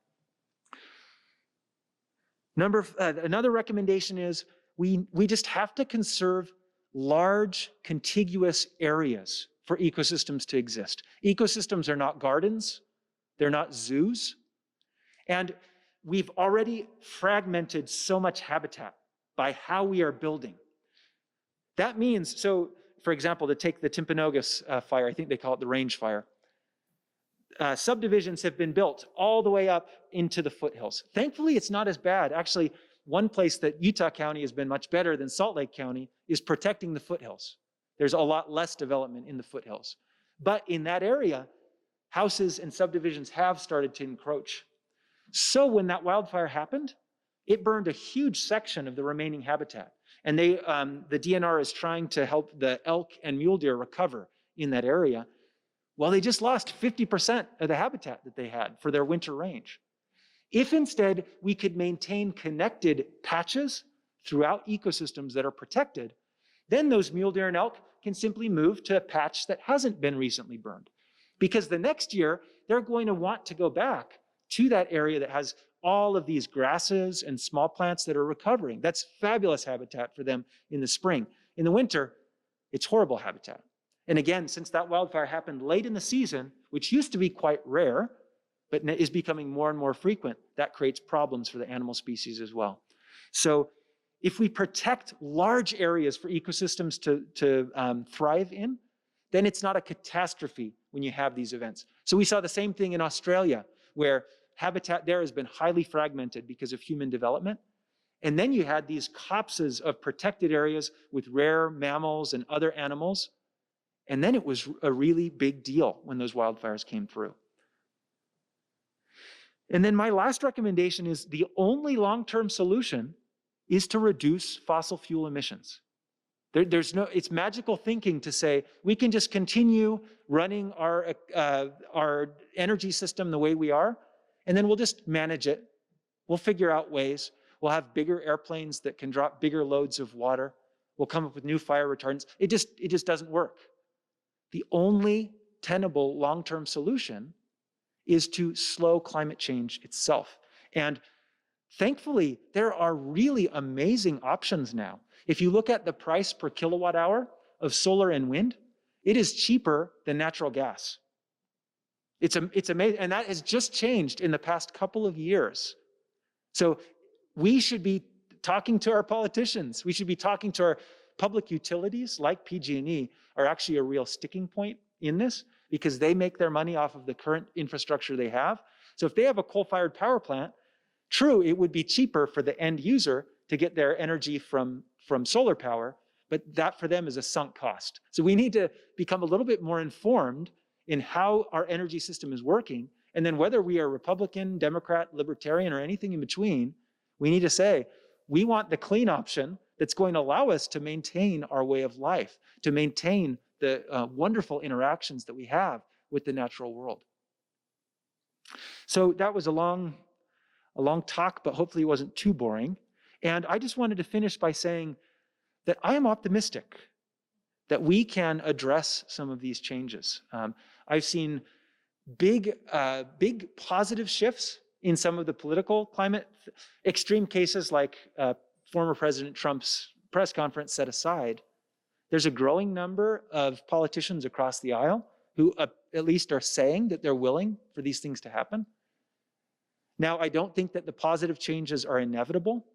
Another recommendation is we just have to conserve large contiguous areas for ecosystems to exist. Ecosystems are not gardens, they're not zoos, and we've already fragmented so much habitat by how we are building. That means, so for example, to take the Timpanogos fire, I think they call it the range fire, subdivisions have been built all the way up into the foothills. Thankfully, it's not as bad. Actually, one place that Utah County has been much better than Salt Lake County is protecting the foothills. There's a lot less development in the foothills. But in that area, houses and subdivisions have started to encroach. So when that wildfire happened, it burned a huge section of the remaining habitat. And the DNR is trying to help the elk and mule deer recover in that area. Well, they just lost 50% of the habitat that they had for their winter range. If instead we could maintain connected patches throughout ecosystems that are protected, then those mule deer and elk can simply move to a patch that hasn't been recently burned. Because the next year, they're going to want to go back to that area that has all of these grasses and small plants that are recovering. That's fabulous habitat for them in the spring. In the winter, it's horrible habitat. And again, since that wildfire happened late in the season, which used to be quite rare, but is becoming more and more frequent, that creates problems for the animal species as well. So if we protect large areas for ecosystems to thrive in, then it's not a catastrophe when you have these events. So we saw the same thing in Australia, where habitat there has been highly fragmented because of human development. And then you had these copses of protected areas with rare mammals and other animals. And then it was a really big deal when those wildfires came through. And then my last recommendation is the only long-term solution is to reduce fossil fuel emissions. It's magical thinking to say we can just continue running our energy system the way we are, and then we'll just manage it. We'll figure out ways. We'll have bigger airplanes that can drop bigger loads of water. We'll come up with new fire retardants. It just doesn't work. The only tenable long-term solution is to slow climate change itself. And thankfully, there are really amazing options now. If you look at the price per kilowatt hour of solar and wind, it is cheaper than natural gas. It's amazing, and that has just changed in the past couple of years. So we should be talking to our politicians. We should be talking to our public utilities like PG&E are actually a real sticking point in this because they make their money off of the current infrastructure they have. So if they have a coal-fired power plant, true, it would be cheaper for the end user to get their energy from solar power, but that for them is a sunk cost. So we need to become a little bit more informed in how our energy system is working, and then whether we are Republican, Democrat, Libertarian, or anything in between, we need to say, we want the clean option that's going to allow us to maintain our way of life, to maintain the wonderful interactions that we have with the natural world. So that was a long talk, but hopefully it wasn't too boring. And I just wanted to finish by saying that I am optimistic that we can address some of these changes. I've seen big positive shifts in some of the political climate. Extreme cases like former President Trump's press conference set aside, there's a growing number of politicians across the aisle who at least are saying that they're willing for these things to happen. Now, I don't think that the positive changes are inevitable.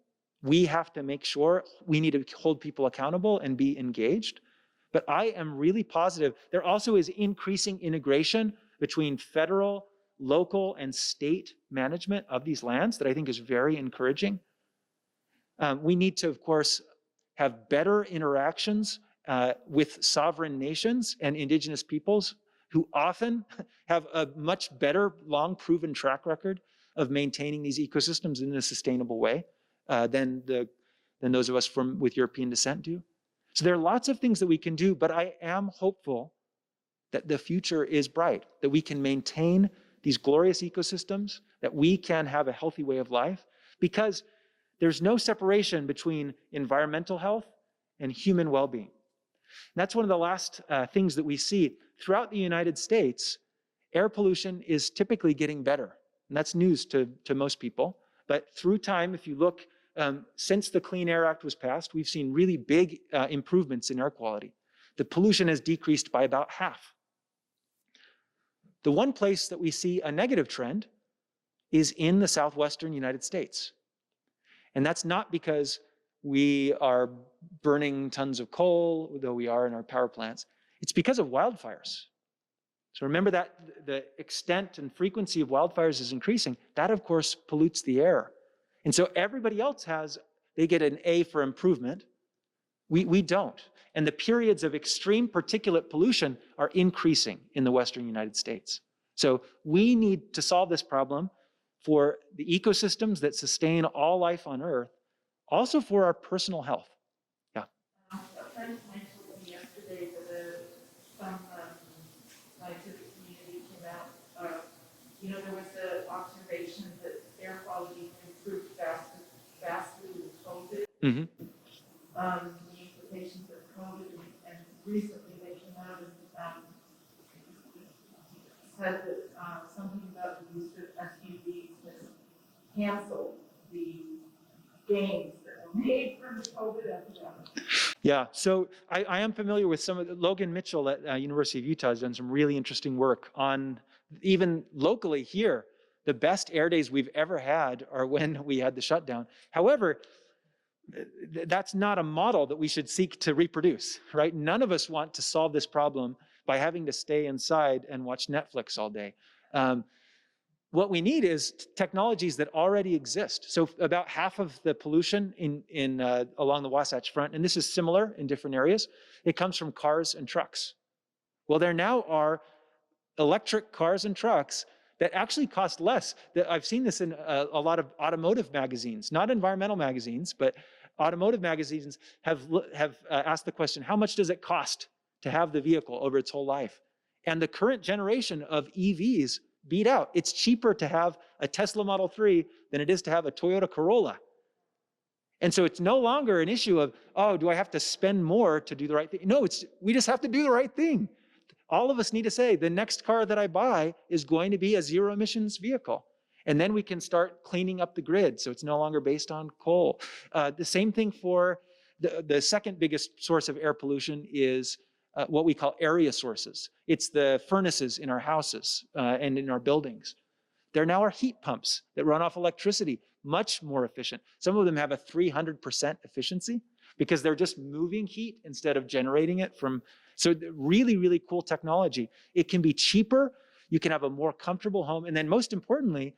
We have to make sure we need to hold people accountable and be engaged. But I am really positive. There also is increasing integration between federal, local and state management of these lands that I think is very encouraging. We need to, of course, have better interactions with sovereign nations and indigenous peoples who often have a much better, long-proven track record of maintaining these ecosystems in a sustainable way than those of us with European descent do. So there are lots of things that we can do, but I am hopeful that the future is bright, that we can maintain these glorious ecosystems, that we can have a healthy way of life, because there's no separation between environmental health and human well-being. And that's one of the last things that we see. Throughout the United States, air pollution is typically getting better. And that's news to most people. But through time, if you look, since the Clean Air Act was passed, we've seen really big improvements in air quality. The pollution has decreased by about half. The one place that we see a negative trend is in the southwestern United States. And that's not because we are burning tons of coal, though we are in our power plants. It's because of wildfires. So remember that the extent and frequency of wildfires is increasing. That, of course, pollutes the air. And so everybody else they get an A for improvement. We don't. And the periods of extreme particulate pollution are increasing in the western United States. So we need to solve this problem for the ecosystems that sustain all life on Earth, also for our personal health. Yeah. A friend mentioned to me yesterday that some scientific community came out. There was an observation that air quality improved vastly with COVID. Mm-hmm. The implications of COVID, and recently they came out and said that something about the use of SUVs has canceled the gains that were made from the COVID epidemic. Yeah, so I am familiar with Logan Mitchell at University of Utah has done some really interesting work on, even locally here, the best air days we've ever had are when we had the shutdown. However, that's not a model that we should seek to reproduce, right? None of us want to solve this problem by having to stay inside and watch Netflix all day. What we need is technologies that already exist. So about half of the pollution along the Wasatch Front, and this is similar in different areas, it comes from cars and trucks. Well, there now are electric cars and trucks that actually cost less. I've seen this in a lot of automotive magazines, not environmental magazines, but automotive magazines have asked the question, how much does it cost to have the vehicle over its whole life? And the current generation of EVs beat out. It's cheaper to have a Tesla Model 3 than it is to have a Toyota Corolla. And so it's no longer an issue of, oh, do I have to spend more to do the right thing? No, we just have to do the right thing. All of us need to say, the next car that I buy is going to be a zero emissions vehicle. And then we can start cleaning up the grid so it's no longer based on coal. The same thing for the second biggest source of air pollution is what we call area sources. It's the furnaces in our houses and in our buildings. There now are heat pumps that run off electricity, much more efficient. Some of them have a 300% efficiency because they're just moving heat instead of generating it from. So really, really cool technology. It can be cheaper. You can have a more comfortable home. And then most importantly,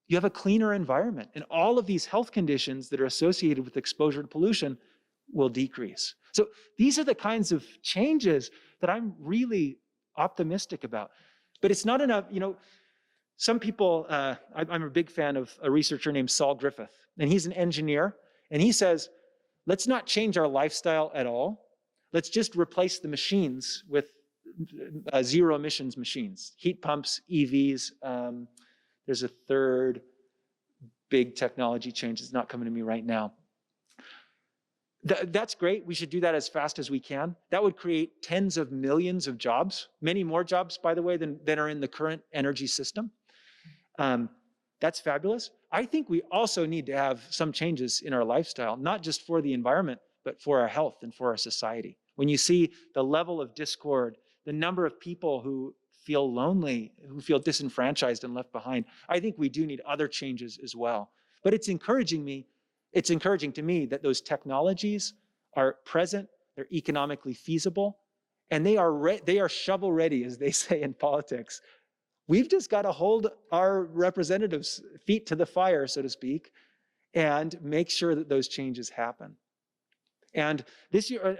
you have a cleaner environment. And all of these health conditions that are associated with exposure to pollution will decrease. So these are the kinds of changes that I'm really optimistic about. But it's not enough, some people, I'm a big fan of a researcher named Saul Griffith, and he's an engineer, and he says, let's not change our lifestyle at all. Let's just replace the machines with zero emissions machines, heat pumps, EVs. There's a third big technology change that's not coming to me right now. That's great. We should do that as fast as we can. That would create tens of millions of jobs, many more jobs, by the way, than are in the current energy system. That's fabulous. I think we also need to have some changes in our lifestyle, not just for the environment, but for our health and for our society. When you see the level of discord, the number of people who feel lonely, who feel disenfranchised and left behind, I think we do need other changes as well. But it's encouraging to me that those technologies are present, they're economically feasible, and they are shovel ready, as they say in politics. We've just got to hold our representatives' feet to the fire, so to speak, and make sure that those changes happen. And this year,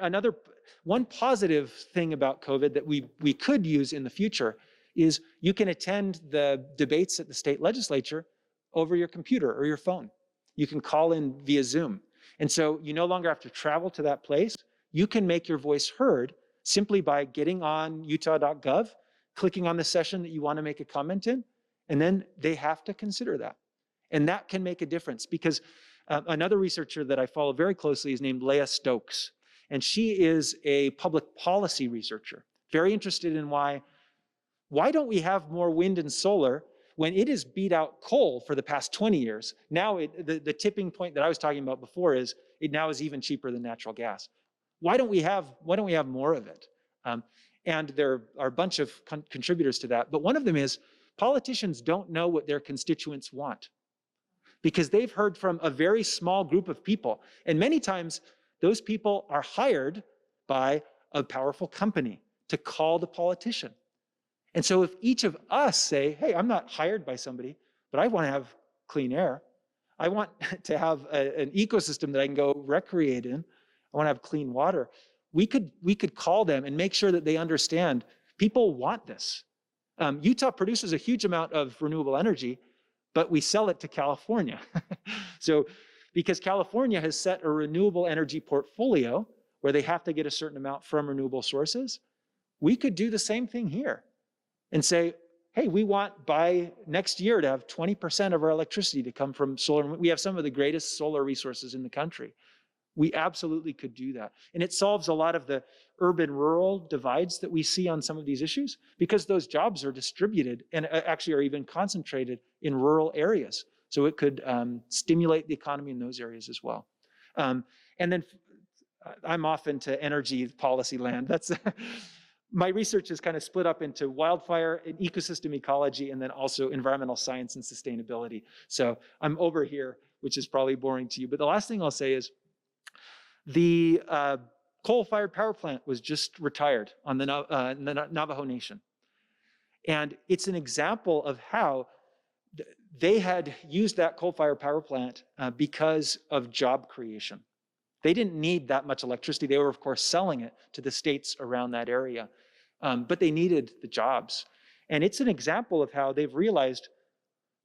one positive thing about COVID that we could use in the future is you can attend the debates at the state legislature over your computer or your phone. You can call in via Zoom. And so you no longer have to travel to that place. You can make your voice heard simply by getting on utah.gov, clicking on the session that you want to make a comment in, and then they have to consider that. And that can make a difference because another researcher that I follow very closely is named Leah Stokes. And she is a public policy researcher, very interested in why don't we have more wind and solar when it has beat out coal for the past 20 years? Now the tipping point that I was talking about before is it now is even cheaper than natural gas. Why don't we have more of it? And there are a bunch of contributors to that. But one of them is politicians don't know what their constituents want because they've heard from a very small group of people. And many times those people are hired by a powerful company to call the politician. And so if each of us say, hey, I'm not hired by somebody, but I want to have clean air. I want to have an ecosystem that I can go recreate in. I want to have clean water. We could call them and make sure that they understand people want this. Utah produces a huge amount of renewable energy, but we sell it to California. So because California has set a renewable energy portfolio where they have to get a certain amount from renewable sources, we could do the same thing here and say, hey, we want by next year to have 20% of our electricity to come from solar. We have some of the greatest solar resources in the country. We absolutely could do that. And it solves a lot of the urban-rural divides that we see on some of these issues because those jobs are distributed and actually are even concentrated in rural areas. So it could stimulate the economy in those areas as well. And then I'm off into energy policy land. That's my research is kind of split up into wildfire and ecosystem ecology and then also environmental science and sustainability. So I'm over here, which is probably boring to you. But the last thing I'll say is the coal-fired power plant was just retired on the Navajo Nation. And it's an example of how they had used that coal-fired power plant because of job creation. They didn't need that much electricity. They were, of course, selling it to the states around that area. But they needed the jobs. And it's an example of how they've realized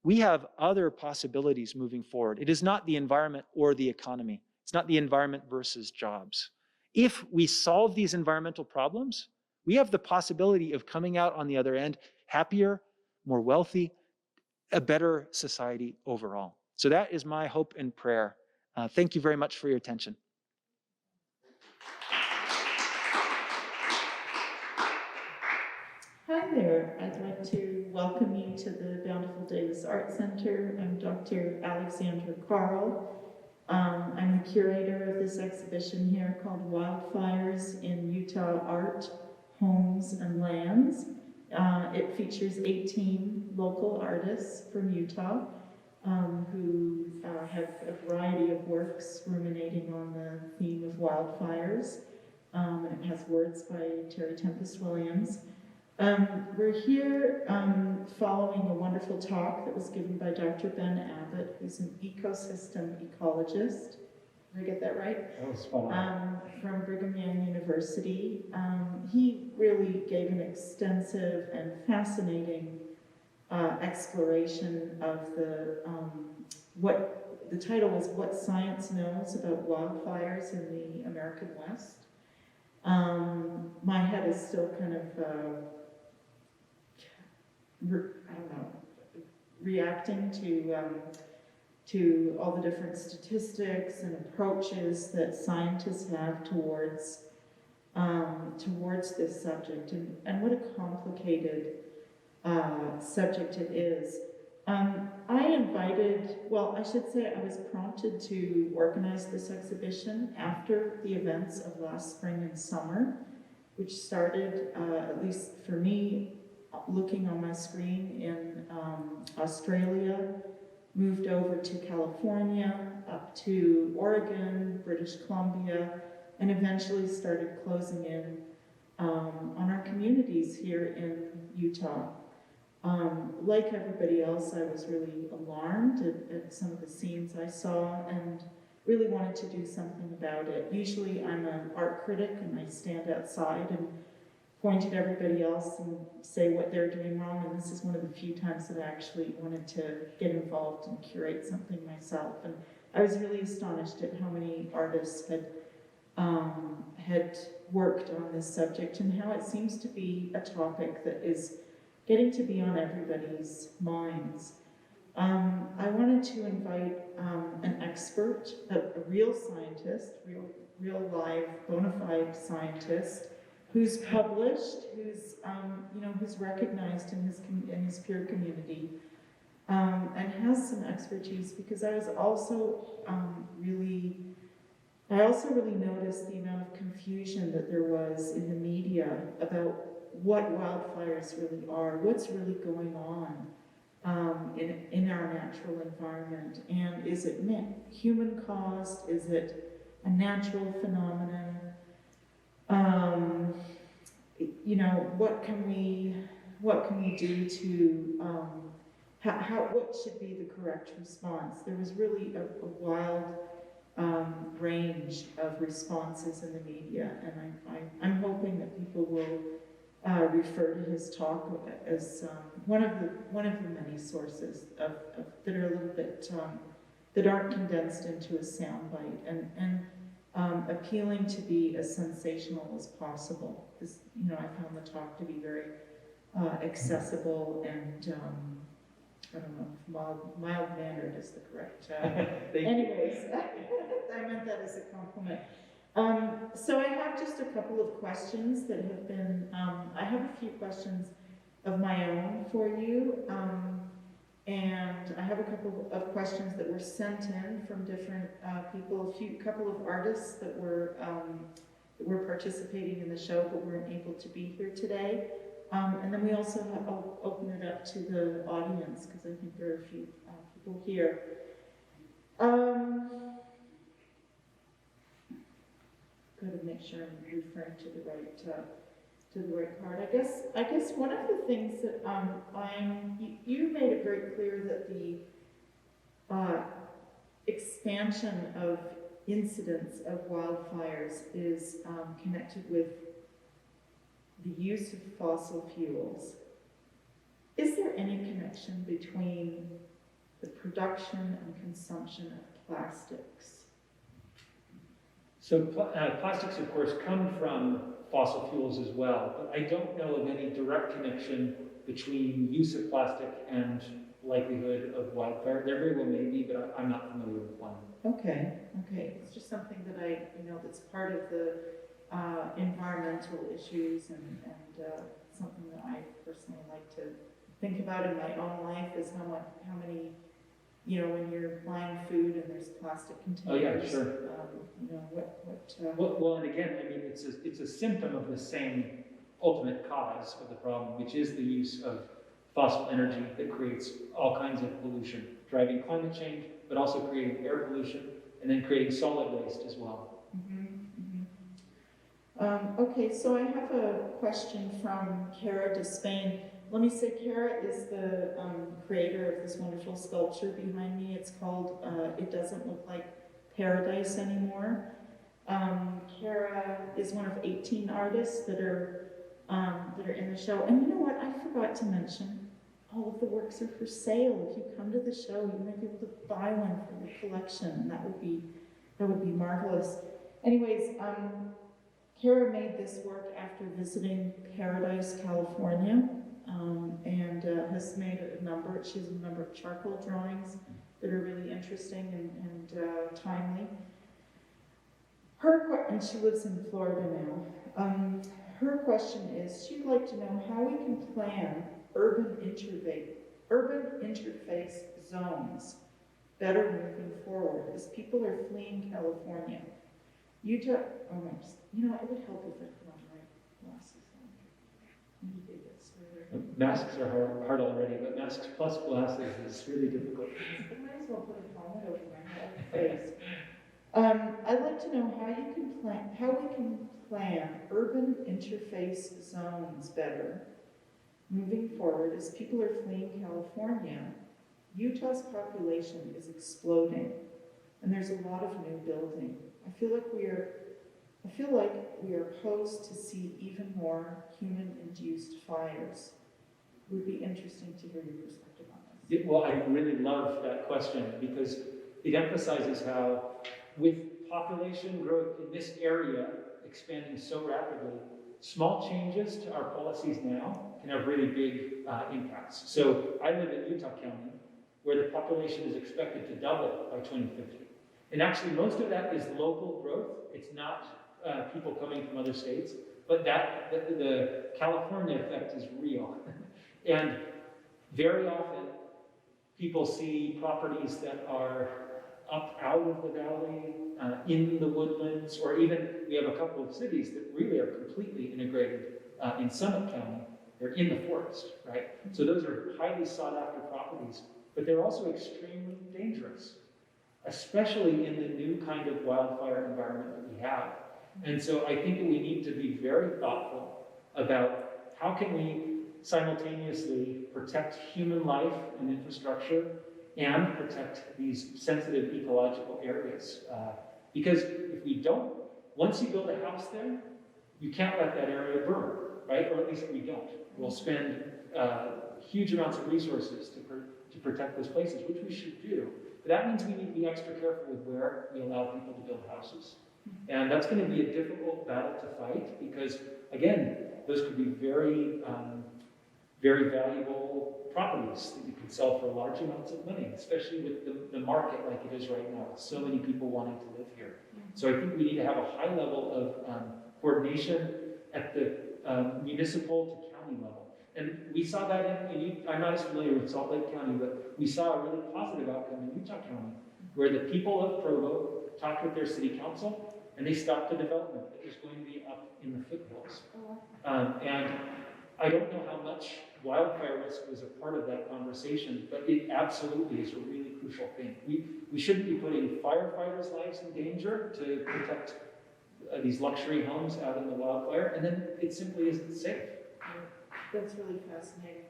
we have other possibilities moving forward. It is not the environment or the economy. It's not the environment versus jobs. If we solve these environmental problems, we have the possibility of coming out on the other end happier, more wealthy, a better society overall. So that is my hope and prayer. Thank you very much for your attention. Hi there. I'd like to welcome you to the Bountiful Davis Art Center. I'm Dr. Alexandra Karl. I'm the curator of this exhibition here called Wildfires in Utah Art, Homes, and Lands. It features 18 local artists from Utah who have a variety of works ruminating on the theme of wildfires. And it has words by Terry Tempest Williams. We're here following a wonderful talk that was given by Dr. Ben Abbott, who's an ecosystem ecologist. Did I get that right? That was fun. From Brigham Young University. He really gave an extensive and fascinating exploration of what the title was What Science Knows About Wildfires in the American West. My head is still kind of reacting to all the different statistics and approaches that scientists have towards this subject, and what a complicated subject it is. I was prompted to organize this exhibition after the events of last spring and summer, which started, at least for me, looking on my screen in Australia, moved over to California, up to Oregon, British Columbia, and eventually started closing in on our communities here in Utah. like everybody else, I was really alarmed at some of the scenes I saw and really wanted to do something about it. Usually I'm an art critic and I stand outside and point at everybody else and say what they're doing wrong, and this is one of the few times that I actually wanted to get involved and curate something myself. And I was really astonished at how many artists had worked on this subject and how it seems to be a topic that is getting to be on everybody's minds. I wanted to invite an expert, a real scientist, real live, bona fide scientist, who's published, who's who's recognized in his peer community, and has some expertise. Because I was also really noticed the amount of confusion that there was in the media about what wildfires really are, what's really going on in our natural environment, and is it human caused? Is it a natural phenomenon? What can we do to what should be the correct response? There was really a wild range of responses in the media, and I'm hoping that people will refer to his talk as one of the many sources that are a little bit that aren't condensed into a soundbite and appealing to be as sensational as possible. I found the talk to be very accessible and I don't know if mild-mannered is the correct. Anyways, I meant that as a compliment. So I have just a couple of questions that have been. I have a few questions of my own for you. And I have a couple of questions that were sent in from different people, couple of artists that were participating in the show but weren't able to be here today. And then we also I'll open it up to the audience because I think there are a few people here. Got to make sure I'm referring to the right part. I guess one of the things that you made it very clear that the expansion of incidents of wildfires is connected with the use of fossil fuels. Is there any connection between the production and consumption of plastics? So plastics, of course, come from fossil fuels as well, but I don't know of any direct connection between use of plastic and likelihood of wildfire. There very well may be, but I'm not familiar with one. Okay. It's just something that that's part of the environmental issues and something that I personally like to think about in my own life is how many, when you're buying food and there's plastic containers. Oh yeah, sure. Well, and again, I mean, it's a symptom of the same ultimate cause of the problem, which is the use of fossil energy that creates all kinds of pollution, driving climate change, but also creating air pollution, and then creating solid waste as well. Okay, so I have a question from Cara Despain. Let me say, Cara is the creator of this wonderful sculpture behind me. It's called It Doesn't Look Like Paradise Anymore. Cara is one of 18 artists that are in the show. And you know what? I forgot to mention, all of the works are for sale. If you come to the show, you might be able to buy one for your collection, and that would be marvelous. Anyways, Cara made this work after visiting Paradise, California, and has made she has a number of charcoal drawings that are really interesting and timely. And she lives in Florida now. Her question is, she'd like to know how we can plan urban interface zones better moving forward as people are fleeing California. Utah, it would help if I put on my glasses on. Maybe they get started. Masks are hard already, but masks plus glasses is really difficult. I might as well put a helmet over my whole face. I'd like to know how we can plan urban interface zones better moving forward, as people are fleeing California, Utah's population is exploding, and there's a lot of new building. I feel like we are posed to see even more human-induced fires. It would be interesting to hear your perspective on this. Well, I really love that question because it emphasizes how, with population growth in this area expanding so rapidly, small changes to our policies now can have really big impacts. So I live in Utah County, where the population is expected to double by 2050. And actually, most of that is local growth. It's not people coming from other states, but the California effect is real. And very often, people see properties that are up out of the valley, in the woodlands, or even we have a couple of cities that really are completely integrated in Summit County. They're in the forest, right? So those are highly sought after properties, but they're also extremely dangerous, especially in the new kind of wildfire environment that we have. And so I think that we need to be very thoughtful about how can we simultaneously protect human life and infrastructure and protect these sensitive ecological areas. Because if we don't, once you build a house there, you can't let that area burn, right? Or at least we don't. We'll spend huge amounts of resources to protect those places, which we should do. But that means we need to be extra careful with where we allow people to build houses. And that's going to be a difficult battle to fight because, again, those could be very, very valuable properties that you could sell for large amounts of money, especially with the market like it is right now, with so many people wanting to live here. So I think we need to have a high level of coordination at the municipal to county level. And we saw that I'm not as familiar with Salt Lake County, but we saw a really positive outcome in Utah County, where the people of Provo talked with their city council, and they stopped the development that was going to be up in the foothills. And I don't know how much wildfire risk was a part of that conversation, but it absolutely is a really crucial thing. We shouldn't be putting firefighters' lives in danger to protect these luxury homes out in the wildfire, and then it simply isn't safe. That's really fascinating.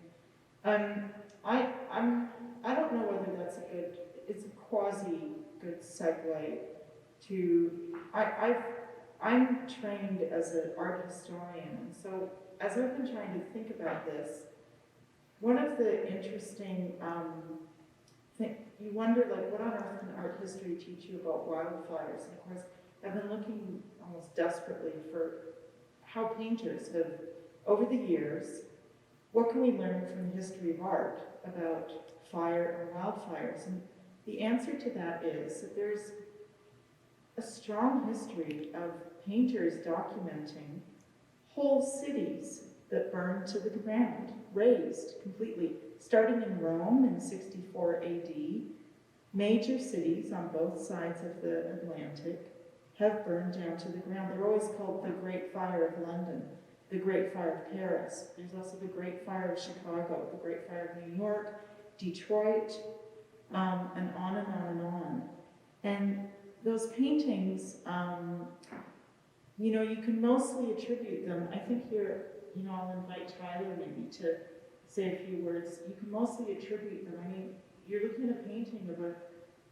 I don't know whether that's it's a quasi-good segue to, I'm trained as an art historian, and so as I've been trying to think about this, one of the interesting you wonder, like, what on earth can art history teach you about wildfires? And of course, I've been looking almost desperately for how painters have, over the years, what can we learn from the history of art about fire and wildfires? And the answer to that is that there's a strong history of painters documenting whole cities that burned to the ground, razed completely. Starting in Rome in 64 AD, major cities on both sides of the Atlantic have burned down to the ground. They're always called the Great Fire of London, the Great Fire of Paris. There's also the Great Fire of Chicago, the Great Fire of New York, Detroit, and on and on and on. And those paintings, you can mostly attribute them. I think here, I'll invite Tyler maybe to say a few words. You can mostly attribute them. I mean, you're looking at a painting of an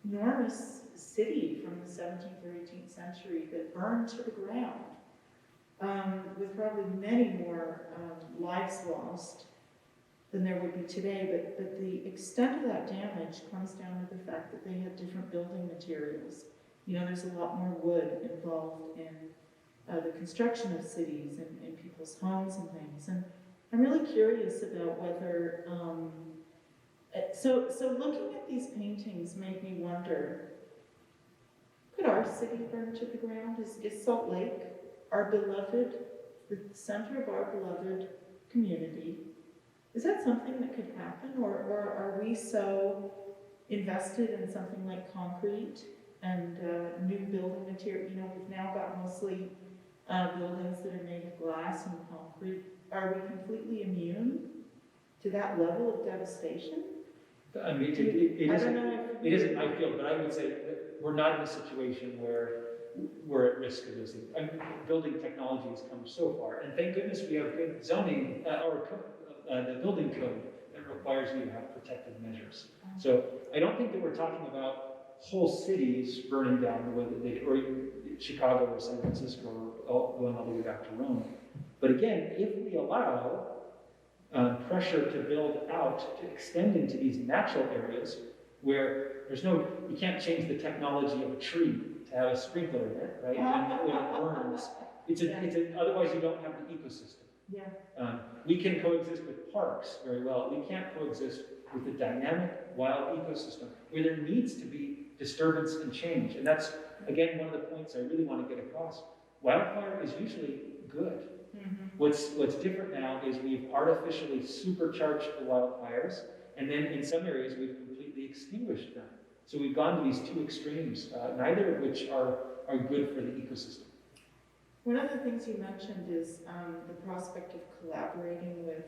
enormous city from the 17th or 18th century that burned to the ground, with probably many more lives lost than there would be today. But the extent of that damage comes down to the fact that they had different building materials. There's a lot more wood involved in the construction of cities and people's homes and things. And I'm really curious about whether, so looking at these paintings made me wonder, could our city burn to the ground? Is Salt Lake, our beloved, the center of our beloved community, is that something that could happen? Or are we so invested in something like concrete and new building material? We've now got mostly buildings that are made of glass and concrete. Are we completely immune to that level of devastation? I mean, it isn't my field, but I would say that we're not in a situation where we're at risk of losing. Building technology has come so far, and thank goodness we have good zoning or the building code that requires you to have protective measures. So I don't think that we're talking about whole cities burning down the way that they, or even Chicago or San Francisco, or going all the way back to Rome. But again, if we allow pressure to build out, to extend into these natural areas where you can't change the technology of a tree to have a sprinkler in it, right? And when it burns, otherwise you don't have the ecosystem. Yeah. We can coexist with parks very well. We can't coexist with a dynamic wild ecosystem where there needs to be disturbance and change. And that's, again, one of the points I really want to get across. Wildfire is usually good. Mm-hmm. What's different now is we've artificially supercharged the wildfires, and then in some areas we've completely extinguished them. So we've gone to these two extremes, neither of which are good for the ecosystem. One of the things you mentioned is the prospect of collaborating with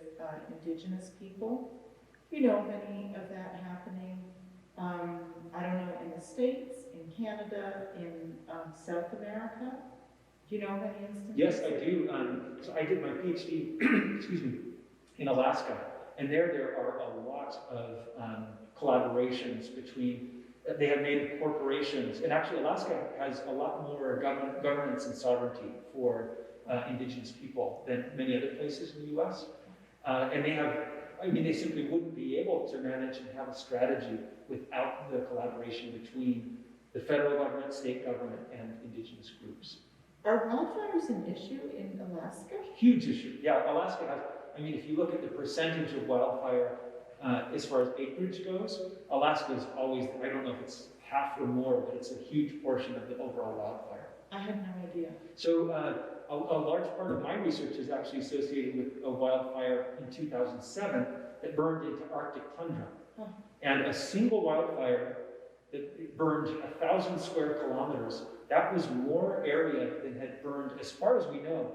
Indigenous people. Do you know of any of that happening? I don't know, in the States, in Canada, in South America? Do you know of any instances? Yes, I do. So I did my PhD, excuse me, in Alaska, and there are a lot of collaborations between. They have native corporations, and actually Alaska has a lot more governance and sovereignty for Indigenous people than many other places in the U.S. And they simply wouldn't be able to manage and have a strategy without the collaboration between the federal government, state government, and Indigenous groups. Are wildfires an issue in Alaska? Huge issue. Yeah, Alaska has, if you look at the percentage of wildfire as far as acreage goes, Alaska is always, I don't know if it's half or more, but it's a huge portion of the overall wildfire. I had no idea. So a large part of my research is actually associated with a wildfire in 2007 that burned into Arctic tundra. Oh. And a single wildfire that burned 1,000 square kilometers, that was more area than had burned, as far as we know,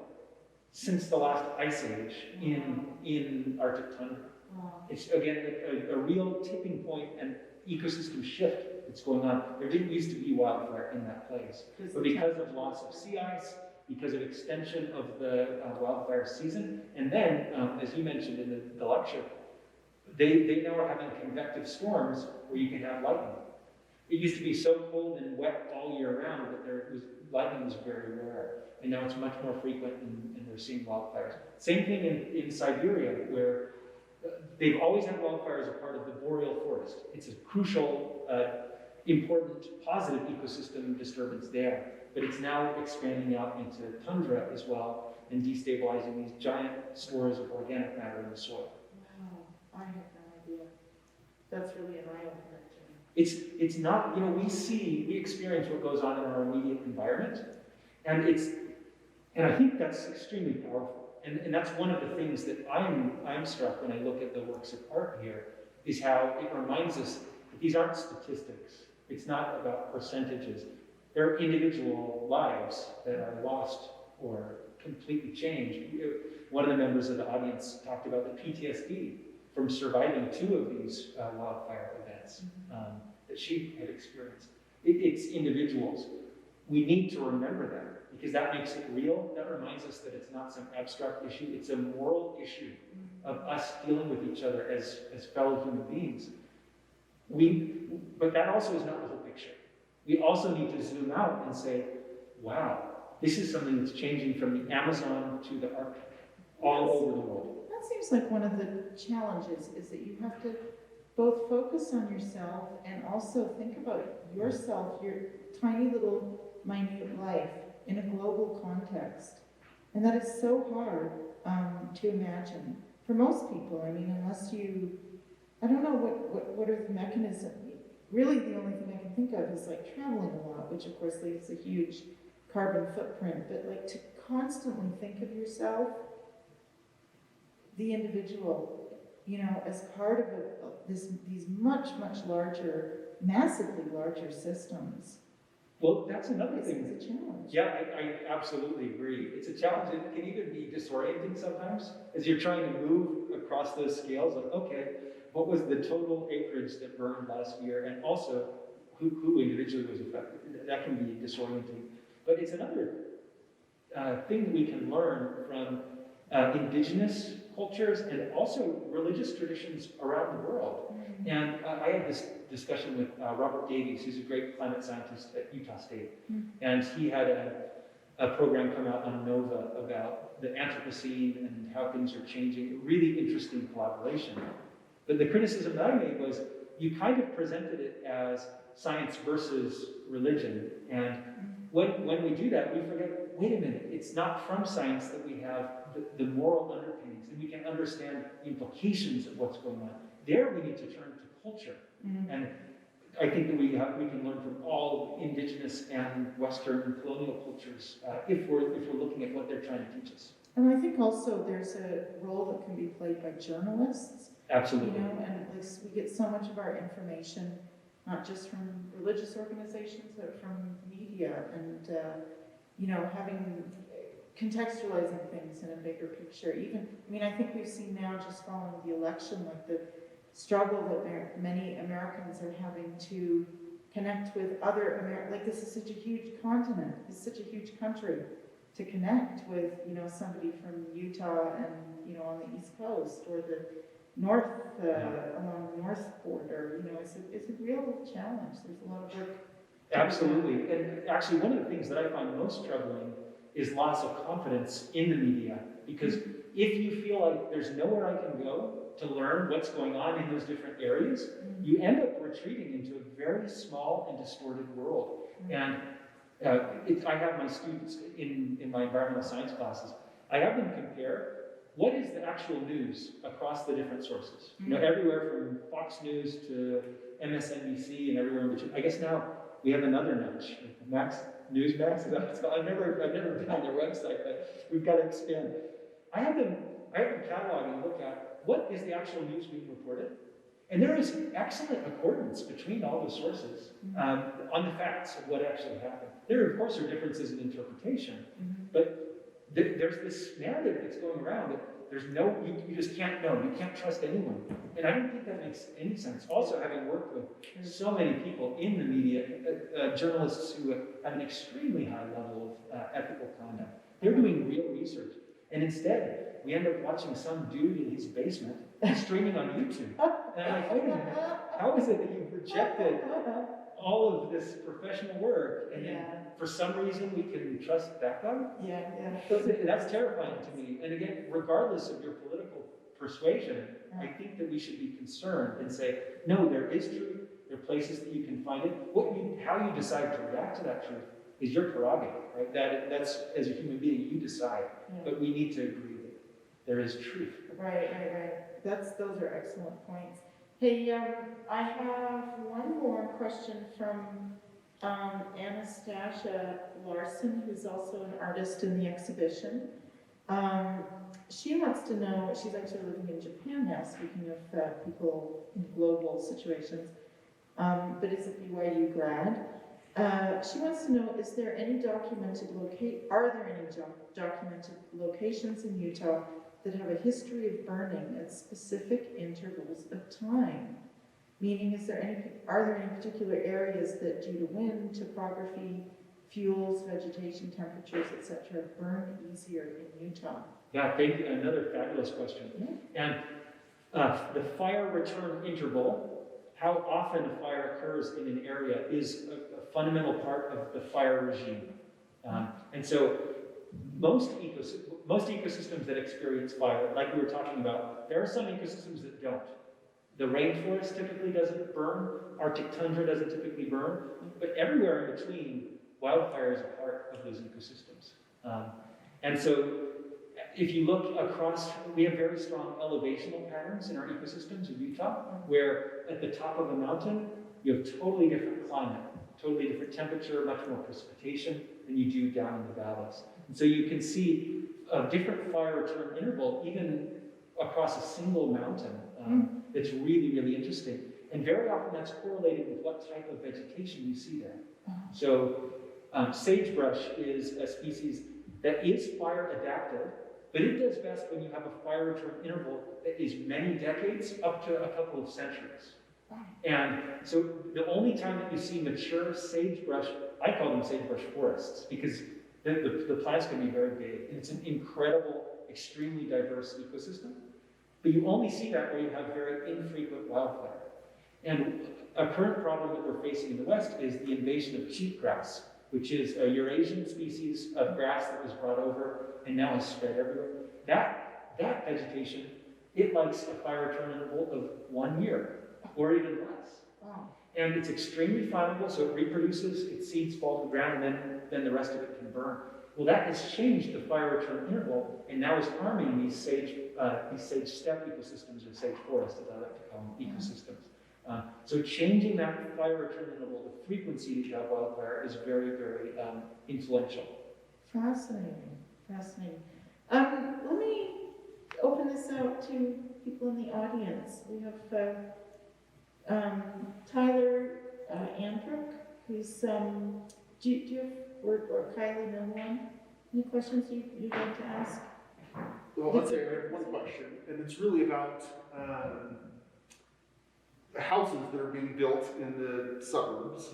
since the last ice age in Arctic tundra. Wow. It's, again, a real tipping point and ecosystem shift that's going on. There didn't used to be wildfire in that place. But because of loss of sea ice, because of extension of the wildfire season, and then, as you mentioned in the lecture, they now are having convective storms where you can have lightning. It used to be so cold and wet all year round that lightning was very rare. And now it's much more frequent, and they're seeing wildfires. Same thing in Siberia, where they've always had wildfire as a part of the boreal forest. It's a crucial, important, positive ecosystem disturbance there. But it's now expanding out into tundra as well and destabilizing these giant stores of organic matter in the soil. Wow, I had no idea. That's really an eye-opener to me. It's not, we experience what goes on in our immediate environment, and I think that's extremely powerful. And that's one of the things that I'm struck when I look at the works of art here, is how it reminds us that these aren't statistics. It's not about percentages. They're individual lives that are lost or completely changed. One of the members of the audience talked about the PTSD from surviving 2 of these wildfire events that she had experienced. It's individuals. We need to remember that, because that makes it real. That reminds us that it's not some abstract issue. It's a moral issue of us dealing with each other as fellow human beings. But that also is not the whole picture. We also need to zoom out and say, wow, this is something that's changing from the Amazon to the Arctic, all over the world. That seems like one of the challenges, is that you have to both focus on yourself and also think about yourself, your tiny little minute life in a global context. And that is so hard to imagine for most people. Unless you, I don't know what are the mechanisms. Really, the only thing I can think of is like traveling a lot, which of course leaves a huge carbon footprint. But like to constantly think of yourself, the individual, as part of these much larger, massively larger systems. Well, that's another thing. It's a challenge. Yeah, I absolutely agree. It's a challenge. It can even be disorienting sometimes as you're trying to move across those scales. Like, okay, what was the total acreage that burned last year? And also, who individually was affected? That can be disorienting. But it's another thing that we can learn from indigenous cultures and also religious traditions around the world. And I had this discussion with Robert Davies, who's a great climate scientist at Utah State. And he had a program come out on NOVA about the Anthropocene and how things are changing. Really interesting collaboration. But the criticism that I made was you kind of presented it as science versus religion. And when we do that, we forget, wait a minute, it's not from science that we have the moral underpinnings, and we can understand the implications of what's going on. There we need to turn to culture. And I think that we can learn from all indigenous and Western colonial cultures if we're looking at what they're trying to teach us. And I think also there's a role that can be played by journalists. Absolutely. You know, and we get so much of our information, not just from religious organizations, but from media, and you know, contextualizing things in a bigger picture. Even, I mean, I think we've seen now, just following the election, like the struggle that many Americans are having to connect with other like this is such a huge continent, it's such a huge country, to connect with, you know, somebody from Utah and, you know, on the East Coast, or the north, along the north border. You know, it's a real challenge. There's a lot of work. Absolutely. And actually, one of the things that I find most troubling is loss of confidence in the media. Because if you feel like there's nowhere I can go to learn what's going on in those different areas, you end up retreating into a very small and distorted world. And I have my students in my environmental science classes, I have them compare what is the actual news across the different sources. You know, everywhere from Fox News to MSNBC and everywhere in between. I guess now we have another notch. Newsmax, is that what it's called? I've never been on their website, but we've got to expand. I have them catalog and look at what is the actual news being reported. And there is excellent accordance between all the sources on the facts of what actually happened. There, of course, are differences in interpretation, but there's this narrative that's going around that there's no, you just can't know, you can't trust anyone. And I don't think that makes any sense. Also, having worked with so many people in the media, journalists who have an extremely high level of ethical conduct, they're doing real research. And instead, we end up watching some dude in his basement streaming on YouTube. And I'm like, wait a minute, how is it that you've rejected all of this professional work, and then for some reason we can trust that guy? That's terrifying to me. And again, regardless of your political persuasion, I think that we should be concerned and say, no, there is truth. There are places that you can find it. How you decide to react to that truth is your prerogative, right? That's, as a human being, you decide. But we need to agree that there is truth. Right. Those are excellent points. Hey, I have one more question from Anastasha Larsen, who's also an artist in the exhibition. She wants to know, she's actually living in Japan now, speaking of people in global situations, but is a BYU grad. She wants to know, are there any documented locations in Utah that have a history of burning at specific intervals of time? Meaning, are there any particular areas that, due to wind, topography, fuels, vegetation, temperatures, etc., burn easier in Utah? Yeah, thank you. Another fabulous question. And the fire return interval, how often a fire occurs in an area, is a fundamental part of the fire regime. And so most ecosystems that experience fire, like we were talking about, there are some ecosystems that don't. The rainforest typically doesn't burn, Arctic tundra doesn't typically burn, but everywhere in between, wildfire is a part of those ecosystems. And so if you look across, we have very strong elevational patterns in our ecosystems in Utah, where at the top of a mountain, you have totally different climate, totally different temperature, much more precipitation than you do down in the valleys. And so you can see a different fire return interval even across a single mountain. It's really, really interesting. And very often that's correlated with what type of vegetation you see there. So sagebrush is a species that is fire adapted, but it does best when you have a fire return interval that is many decades up to a couple of centuries. And so the only time that you see mature sagebrush, I call them sagebrush forests, because the plants can be very big. And it's an incredible, extremely diverse ecosystem. But you only see that where you have very infrequent wildfire. And a current problem that we're facing in the West is the invasion of cheatgrass, which is a Eurasian species of grass that was brought over and now has spread everywhere. That vegetation, it likes a fire return interval of 1 year or even less. Wow. And it's extremely flammable, so it reproduces, its seeds fall to the ground, and then the rest of it can burn. Well, that has changed the fire return interval, and now is harming these sage steppe ecosystems, or sage forests, as I like to call them, ecosystems. So changing that fire return interval, the frequency that you have wildfire, is very, very influential. Fascinating, fascinating. Let me open this out to people in the audience. We have Tyler Andruk, who's, do you have, or Kylie Millwand, any questions you'd like to ask? Well, let's say I have one question, and it's really about houses that are being built in the suburbs.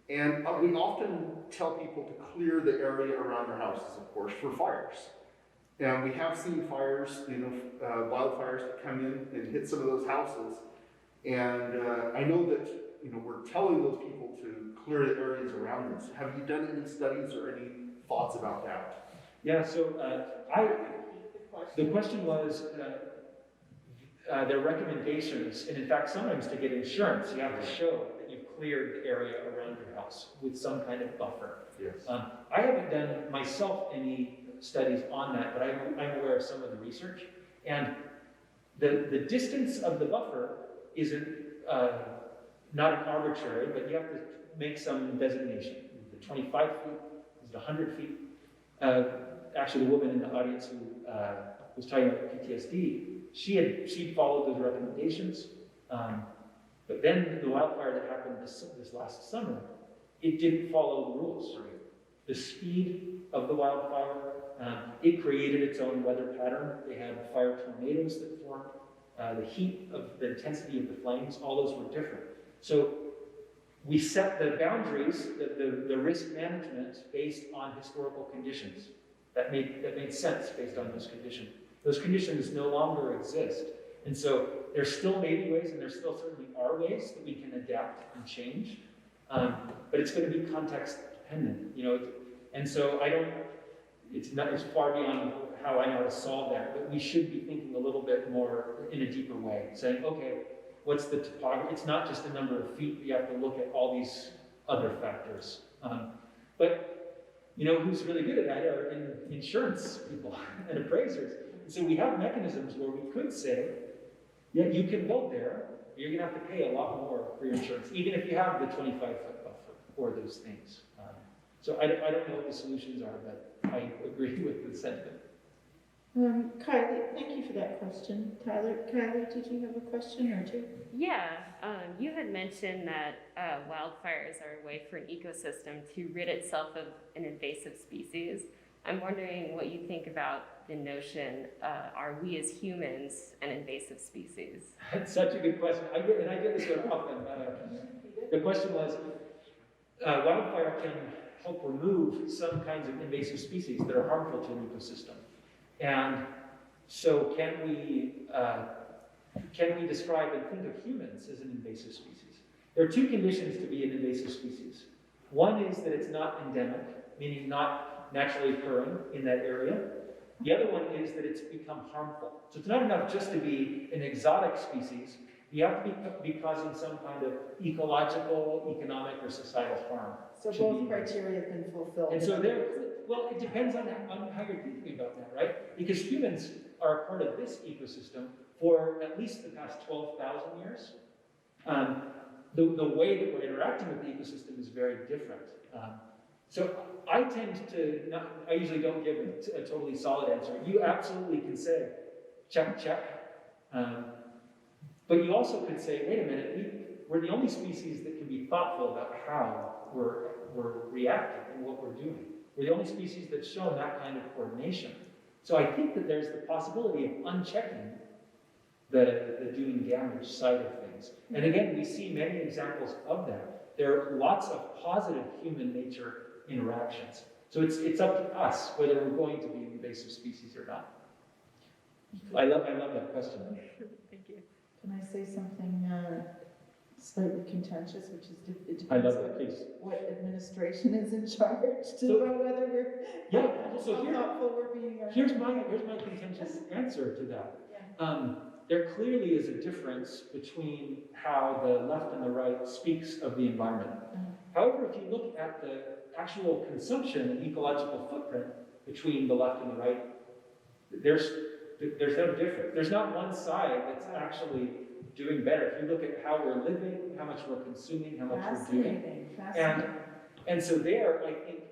And we often tell people to clear the area around their houses, of course, for fires. And we have seen fires, wildfires that come in and hit some of those houses. And I know that, we're telling those people to clear the areas around this. Have you done any studies or any thoughts about that? Yeah, so the question was their recommendations, and in fact, sometimes to get insurance, you have to show that you've cleared the area around your house with some kind of buffer. Yes. I haven't done myself any studies on that, but I'm aware of some of the research. And the distance of the buffer isn't not an arbitrary, but you have to make some designation. Is it 25 feet? Is it 100 feet? Actually, the woman in the audience who was talking about PTSD, she'd followed those recommendations. But then the wildfire that happened this last summer, it didn't follow the rules. The speed of the wildfire, it created its own weather pattern. They had fire tornadoes that formed. The heat of the intensity of the flames, all those were different. So we set the boundaries, the risk management, based on historical conditions. That made sense based on those conditions. Those conditions no longer exist. And so there still may be ways, and there still certainly are ways that we can adapt and change. But it's going to be context dependent, And so it's far beyond how I know how to solve that, but we should be thinking a little bit more in a deeper way, saying, okay, what's the topography? It's not just a number of feet, you have to look at all these other factors. But who's really good at that are insurance people and appraisers. And so we have mechanisms where we could say, yeah, you can build there, but you're gonna have to pay a lot more for your insurance, even if you have the 25-foot buffer or those things. So I don't know what the solutions are, but I agree with the sentiment. Kylie, thank you for that question. Kylie, did you have a question or two? Yeah, you had mentioned that wildfires are a way for an ecosystem to rid itself of an invasive species. I'm wondering what you think about the notion, are we as humans an invasive species? That's such a good question. I get this one often. The question was, wildfire can help remove some kinds of invasive species that are harmful to an ecosystem. And so can we describe and think of humans as an invasive species? There are two conditions to be an invasive species. One is that it's not endemic, meaning not naturally occurring in that area. The other one is that it's become harmful. So it's not enough just to be an exotic species. You have to be causing some kind of ecological, economic, or societal harm. So both criteria have been fulfilled. And so it depends on how you're thinking about that, right? Because humans are a part of this ecosystem for at least the past 12,000 years. The way that we're interacting with the ecosystem is very different. So I tend to I usually don't give a totally solid answer. You absolutely can say, check. But you also could say, wait a minute, we're the only species that can be thoughtful about how we're reacting and what we're doing. We're the only species that's shown that kind of coordination. So I think that there's the possibility of unchecking the doing damage side of things. And again, we see many examples of that. There are lots of positive human nature interactions. So it's up to us whether we're going to be an invasive species or not. I love that question. Thank you. Can I say something slightly contentious, which is it I depends love that, please. what administration is in charge So- about whether we're Yeah, how so thoughtful we're being. Or here's my contentious answer to that. Yeah. There clearly is a difference between how the left and the right speaks of the environment. However, if you look at the actual consumption and ecological footprint between the left and the right, there's no difference. There's not one side that's actually doing better. If you look at how we're living, how much we're consuming, how much we're doing. Fascinating. And so there, I think,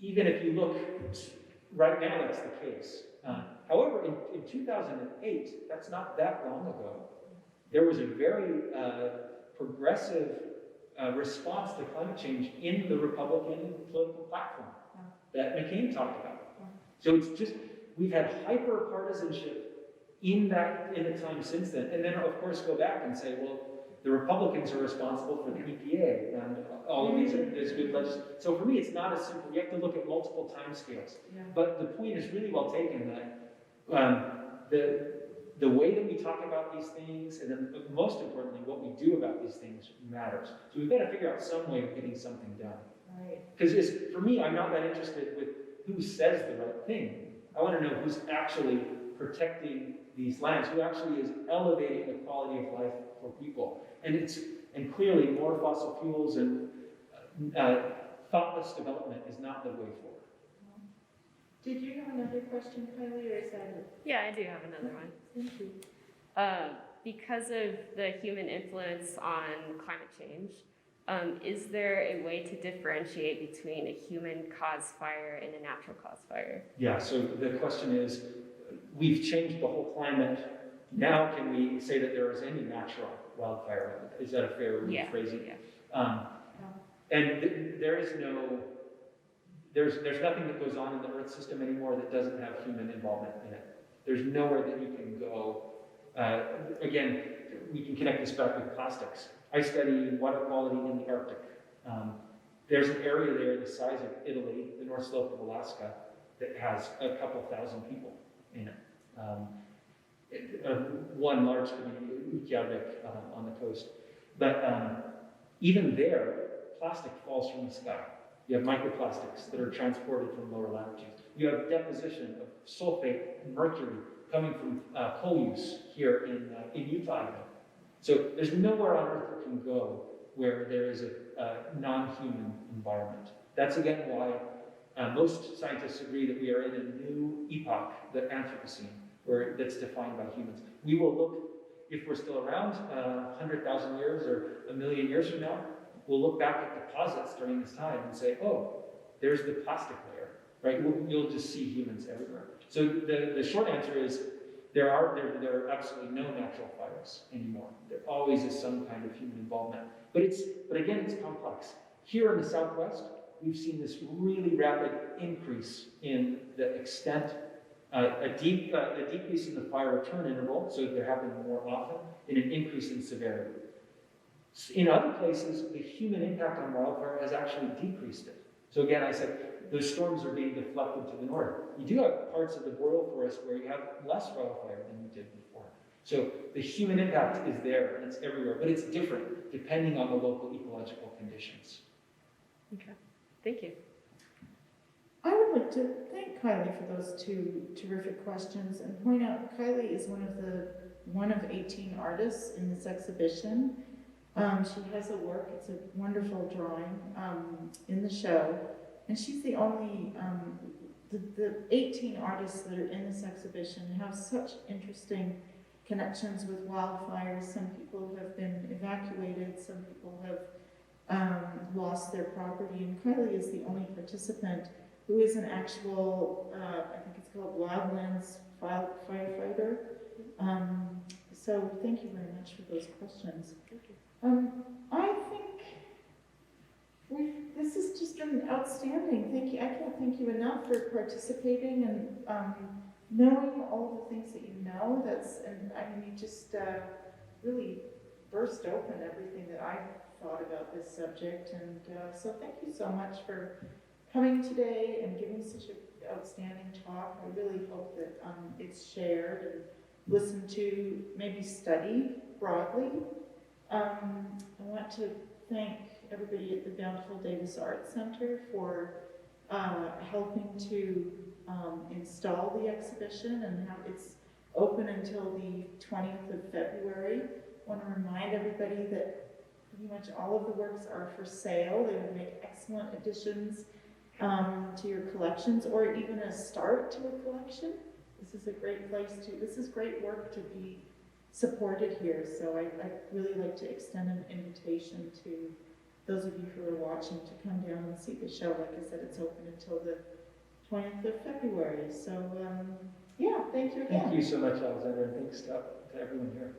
even if you look right now, that's the case. However, in 2008, that's not that long ago, there was a very progressive response to climate change in the Republican political platform that McCain talked about. So it's just, we've had hyper-partisanship in the time since then. And then, of course, go back and say, well, the Republicans are responsible for the EPA and all of these, there's good legislation. So for me, it's not as simple. You have to look at multiple time scales. But the point is really well taken that the way that we talk about these things, and then most importantly, what we do about these things matters. So we've got to figure out some way of getting something done. Right. Because for me, I'm not that interested with who says the right thing. I want to know who's actually protecting these lands, who actually is elevating the quality of life for people. And clearly more fossil fuels and thoughtless development is not the way forward. Did you have another question, Kylie, or is that it? Yeah, I do have another one. Thank you. Because of the human influence on climate change, is there a way to differentiate between a human-caused fire and a natural-caused fire? Yeah, so the question is, we've changed the whole climate. Now can we say that there is any natural wildfire? Is that a fair rephrasing? Yeah. And there's nothing that goes on in the Earth system anymore that doesn't have human involvement in it. There's nowhere that you can go. Again, we can connect this back with plastics. I study water quality in the Arctic. There's an area there the size of Italy, the North Slope of Alaska, that has a couple thousand people in it. One large community, Reykjavik, on the coast. But even there, plastic falls from the sky. You have microplastics that are transported from lower latitudes. You have deposition of sulfate and mercury coming from coal use here in Utah. So there's nowhere on Earth that can go where there is a non-human environment. That's again why most scientists agree that we are in a new epoch, the Anthropocene, that's defined by humans. We will look, if we're still around 100,000 years or 1 million years from now, we'll look back at deposits during this time and say, oh, there's the plastic layer, right? You'll just see humans everywhere. So the short answer is there are absolutely no natural fires anymore. There always is some kind of human involvement. But again, it's complex. Here in the Southwest, we've seen this really rapid increase in the extent, a decrease in the fire return interval, so they're happening more often, and an increase in severity. In other places, the human impact on wildfire has actually decreased it. So again, I said, those storms are being deflected to the north. You do have parts of the boreal forest where you have less wildfire than you did before. So the human impact is there, and it's everywhere, but it's different depending on the local ecological conditions. Okay, thank you. I would like to thank Kylie for those two terrific questions and point out Kylie is one of 18 artists in this exhibition. She has a work, it's a wonderful drawing in the show, and she's the only, the 18 artists that are in this exhibition have such interesting connections with wildfires. Some people have been evacuated, some people have lost their property, and Kylie is the only participant who is an actual, I think it's called wildlands firefighter. So thank you very much for those questions. I think this has just been outstanding. Thank you. I can't thank you enough for participating and knowing all the things that you know. You just really burst open everything that I thought about this subject. And so thank you so much for coming today and giving such a outstanding talk. I really hope that it's shared and listened to, maybe studied broadly. I want to thank everybody at the Bountiful Davis Art Center for helping to install the exhibition and have it's open until the 20th of February. I want to remind everybody that pretty much all of the works are for sale. They would make excellent additions to your collections, or even a start to a collection. This is a great place to, this is great work to be supported here. So I'd really like to extend an invitation to those of you who are watching to come down and see the show. Like I said, it's open until the 20th of February. So yeah, thank you again. Thank you so much, Alexandra, and thanks to everyone here.